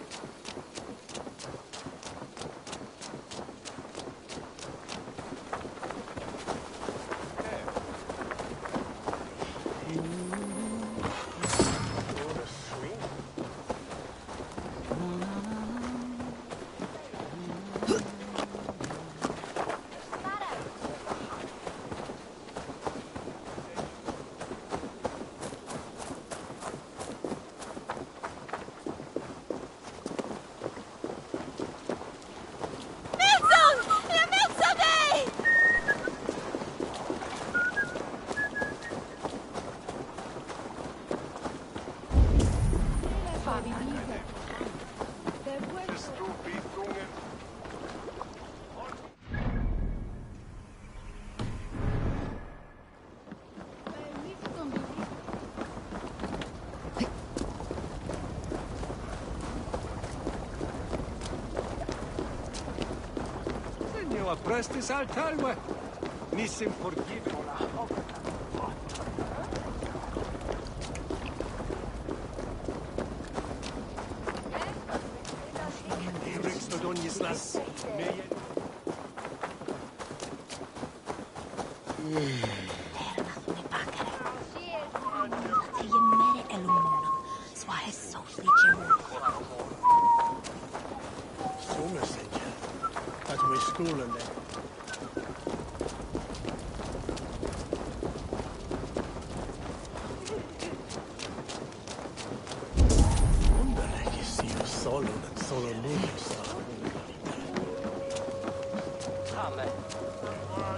Prestis al talwe. Nissim forgive.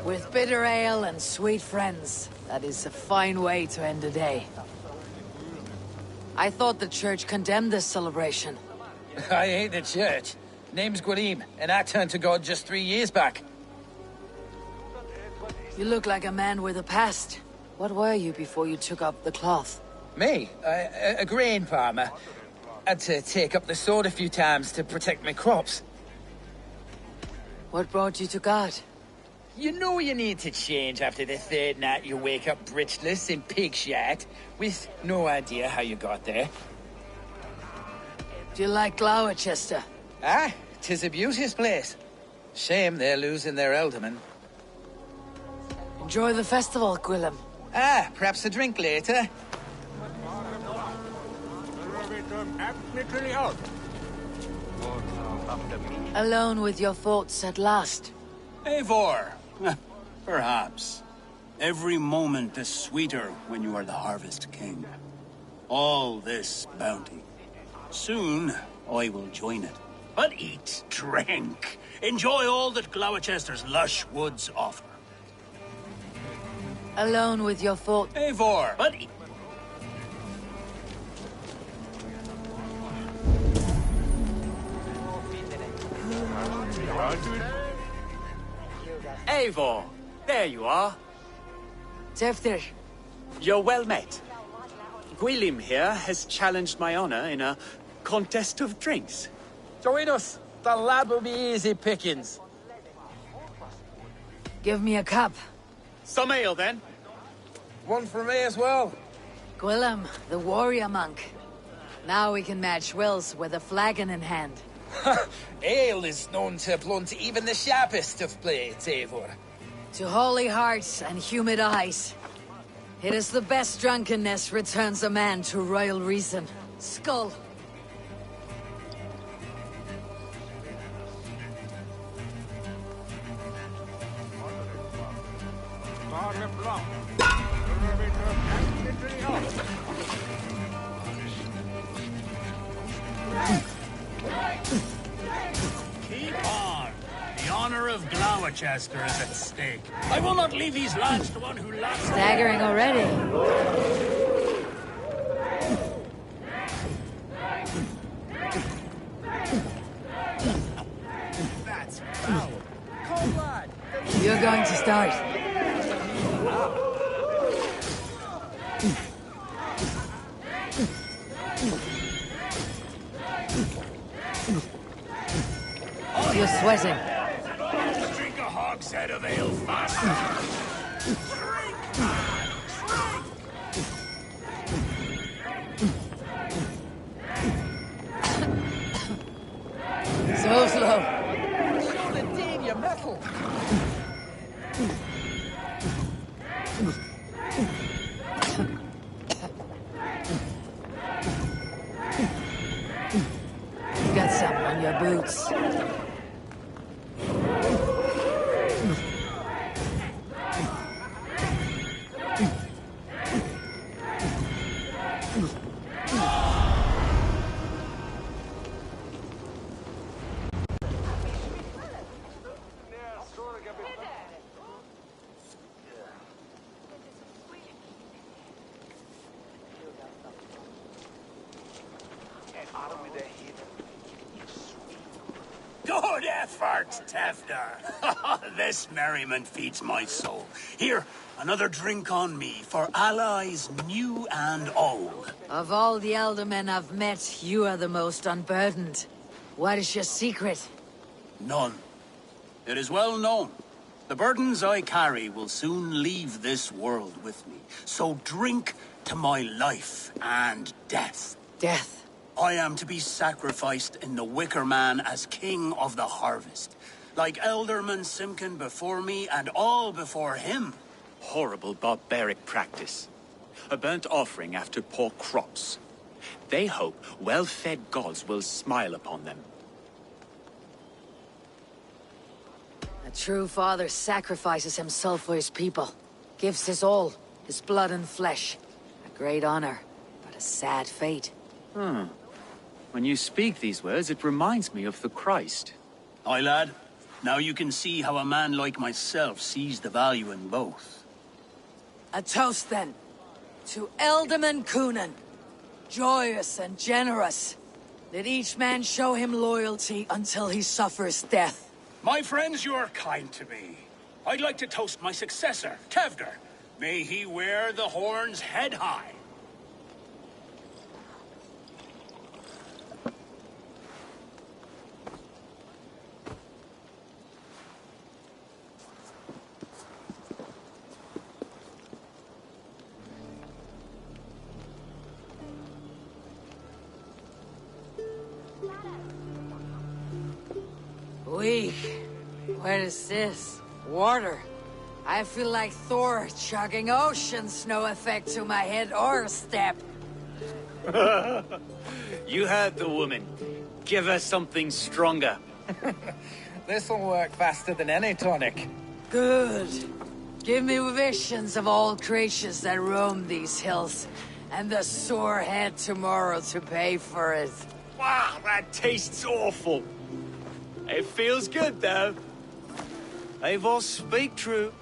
With bitter ale and sweet friends, that is a fine way to end a day. I thought the church condemned this celebration. I hate the church. Name's Gwalim, and I turned to God just 3 years back. You look like a man with a past. What were you before you took up the cloth? Me? A grain farmer. Had to take up the sword a few times to protect my crops. What brought you to God? You know you need to change after the third night you wake up breechless in pig shat, with no idea how you got there. Do you like Gloucester? Ah, 'tis a beauteous place. Shame they're losing their alderman. Enjoy the festival, Gwilym. Ah, perhaps a drink later. Alone with your thoughts at last. Eivor! Perhaps. Every moment is sweeter when you are the Harvest King. All this bounty. Soon, I will join it. But eat, drink, enjoy all that Gloucester's lush woods offer. Alone with your thought. Eivor, but Eivor, there you are. Tefter. You're well met. Gwilym here has challenged my honor in a contest of drinks. Join us. The lad will be easy pickings. Give me a cup. Some ale, then. One for me as well. Gwilym, the warrior monk. Now we can match wills with a flagon in hand. Ale is known to blunt even the sharpest of blades, Eivor. To holy hearts and humid eyes. It is the best drunkenness returns a man to royal reason. Skull. keep on. The honor of Gloucester is at stake. I will not leave these lads to one who lacks... Staggering already. That's foul. Cold lad. You're going to start. You're sweating. Drink a hogshead of ale fast. Drink, man! So slow. Show the dean your mettle. You got something on your boots. Good effort, Tefter. This merriment feeds my soul. Here, another drink on me for allies new and old. Of all the eldermen I've met, you are the most unburdened. What is your secret? None. It is well known. The burdens I carry will soon leave this world with me. So drink to my life and death. Death? I am to be sacrificed in the Wicker Man as king of the harvest. Like Elderman Simkin before me and all before him. Horrible barbaric practice. A burnt offering after poor crops. They hope well-fed gods will smile upon them. A true father sacrifices himself for his people. Gives his all, his blood and flesh. A great honor, but a sad fate. When you speak these words, it reminds me of the Christ. Aye, lad. Now you can see how a man like myself sees the value in both. A toast, then. To Elderman Coonan. Joyous and generous. Let each man show him loyalty until he suffers death. My friends, you are kind to me. I'd like to toast my successor, Tevder. May he wear the horns head high. Weak. What is this? Water. I feel like Thor chugging oceans. No effect to my head or step. You heard the woman. Give her something stronger. This'll work faster than any tonic. Good. Give me visions of all creatures that roam these hills, and the sore head tomorrow to pay for it. Wow, that tastes awful. It feels good, though. Eivor, speak true.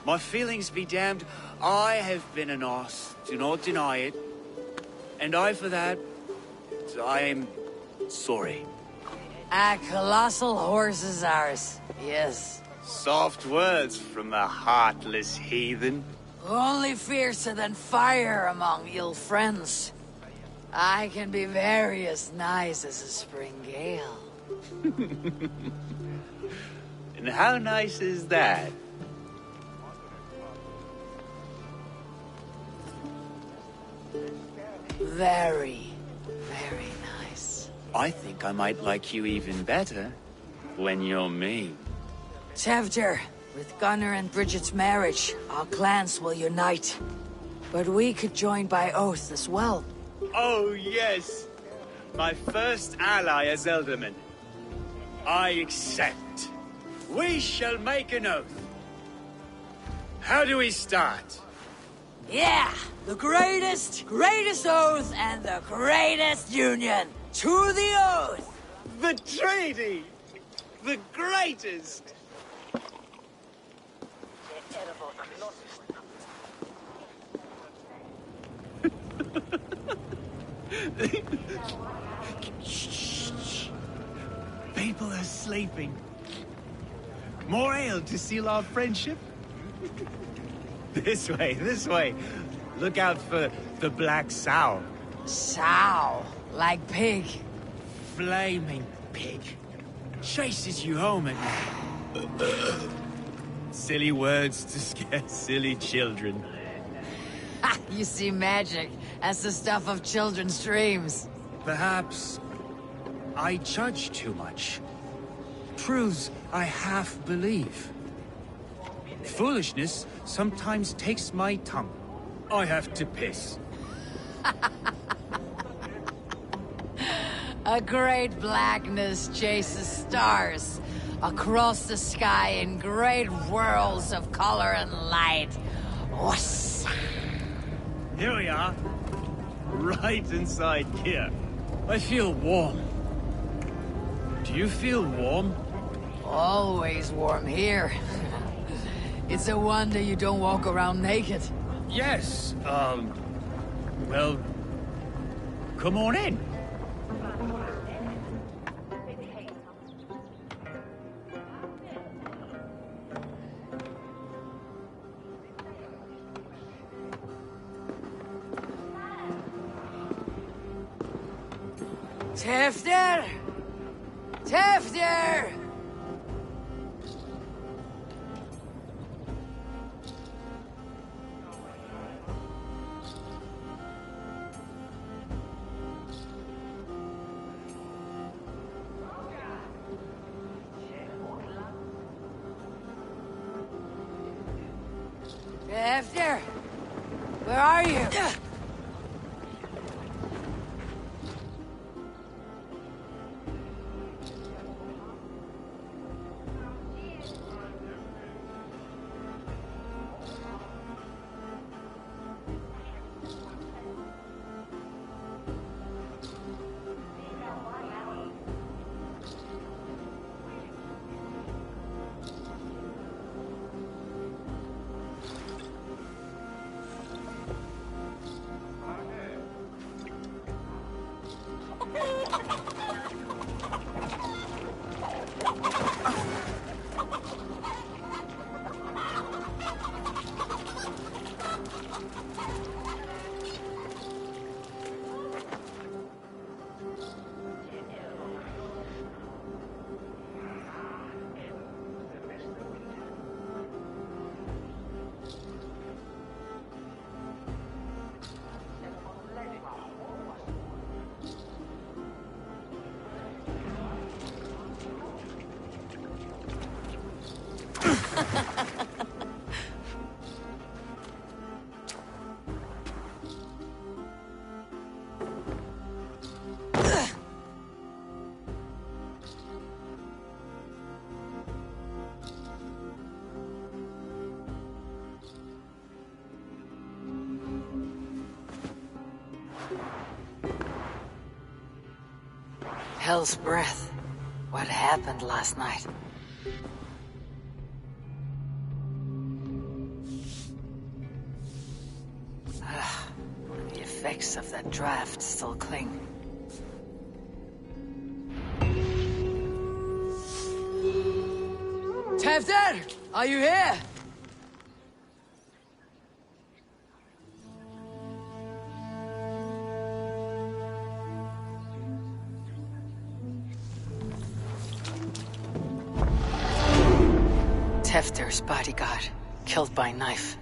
My feelings be damned. I have been an arse. Do not deny it. And I, for that, I am sorry. A colossal horse is ours. Yes. Soft words from the heartless heathen. Only fiercer than fire among ill friends. I can be very as nice as a spring gale. And how nice is that? Very, very nice. I think I might like you even better when you're me. Tevdir, with Gunnar and Bridget's marriage, our clans will unite. But we could join by oath as well. Oh, yes. My first ally as Elderman. I accept. We shall make an oath. How do we start? Yeah! The greatest oath and the greatest union! To the oath! The treaty! The greatest! Shh. People are sleeping. More ale to seal our friendship? This way. Look out for the black sow. Sow? Like pig? Flaming pig. Chases you home at night. Silly words to scare silly children. Ha! You see magic. That's the stuff of children's dreams. Perhaps I judge too much. Truths I half believe. Foolishness sometimes takes my tongue. I have to piss. A great blackness chases stars across the sky in great whirls of color and light. Whoosh. Here we are. Right inside here. I feel warm. Do you feel warm? Always warm here. It's a wonder you don't walk around naked. Yes, well, come on in. Tevdir! Tevdir! Tevdir! Where are you? Hell's breath. What happened last night? The effects of that draft still cling. Tevder! Are you here? Tefter's bodyguard, killed by knife.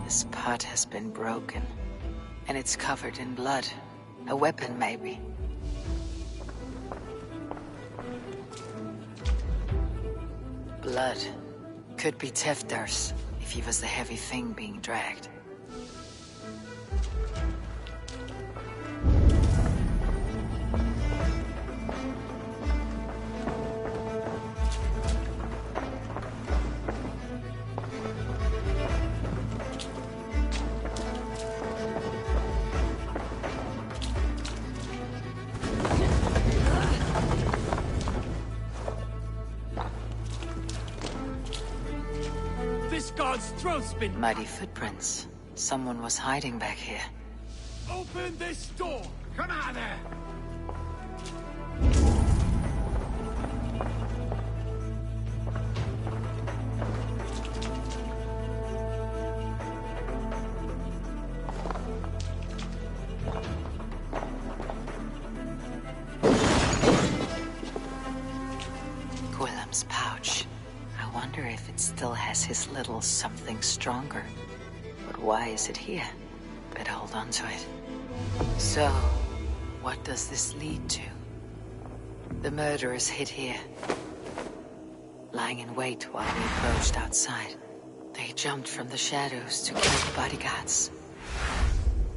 This pot has been broken, and it's covered in blood. A weapon, maybe. Blood. Could be Tefter's, if he was the heavy thing being dragged. God's throat's been... Muddy footprints. Someone was hiding back here. Open this door! Come out of there! Gwillem's pouch. I wonder if it still has his little something stronger. But why is it here? Better hold on to it. So, what does this lead to? The murderers hid here, lying in wait while we approached outside. They jumped from the shadows to kill the bodyguards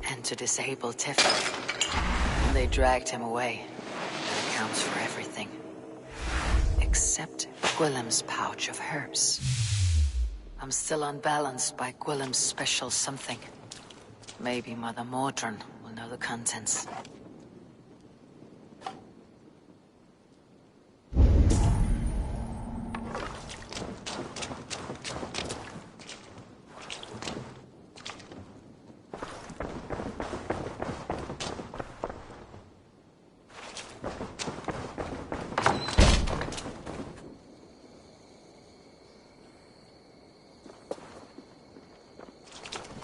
and to disable Tefter. They dragged him away. That accounts for everything. Except Gwillem's pouch of herbs. I'm still unbalanced by Gwillem's special something. Maybe Mother Mordran will know the contents.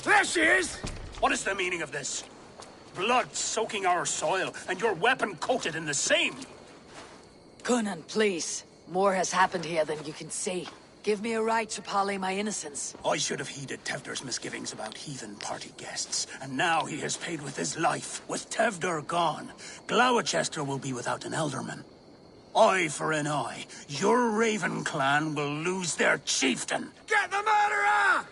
There she is! What is the meaning of this? Blood soaking our soil, and your weapon coated in the same! Conan, please. More has happened here than you can see. Give me a right to parley my innocence. I should have heeded Tevder's misgivings about heathen party guests, and now he has paid with his life. With Tevder gone, Gloucester will be without an elderman. Eye for an eye. Your Raven clan will lose their chieftain. Get the murderer!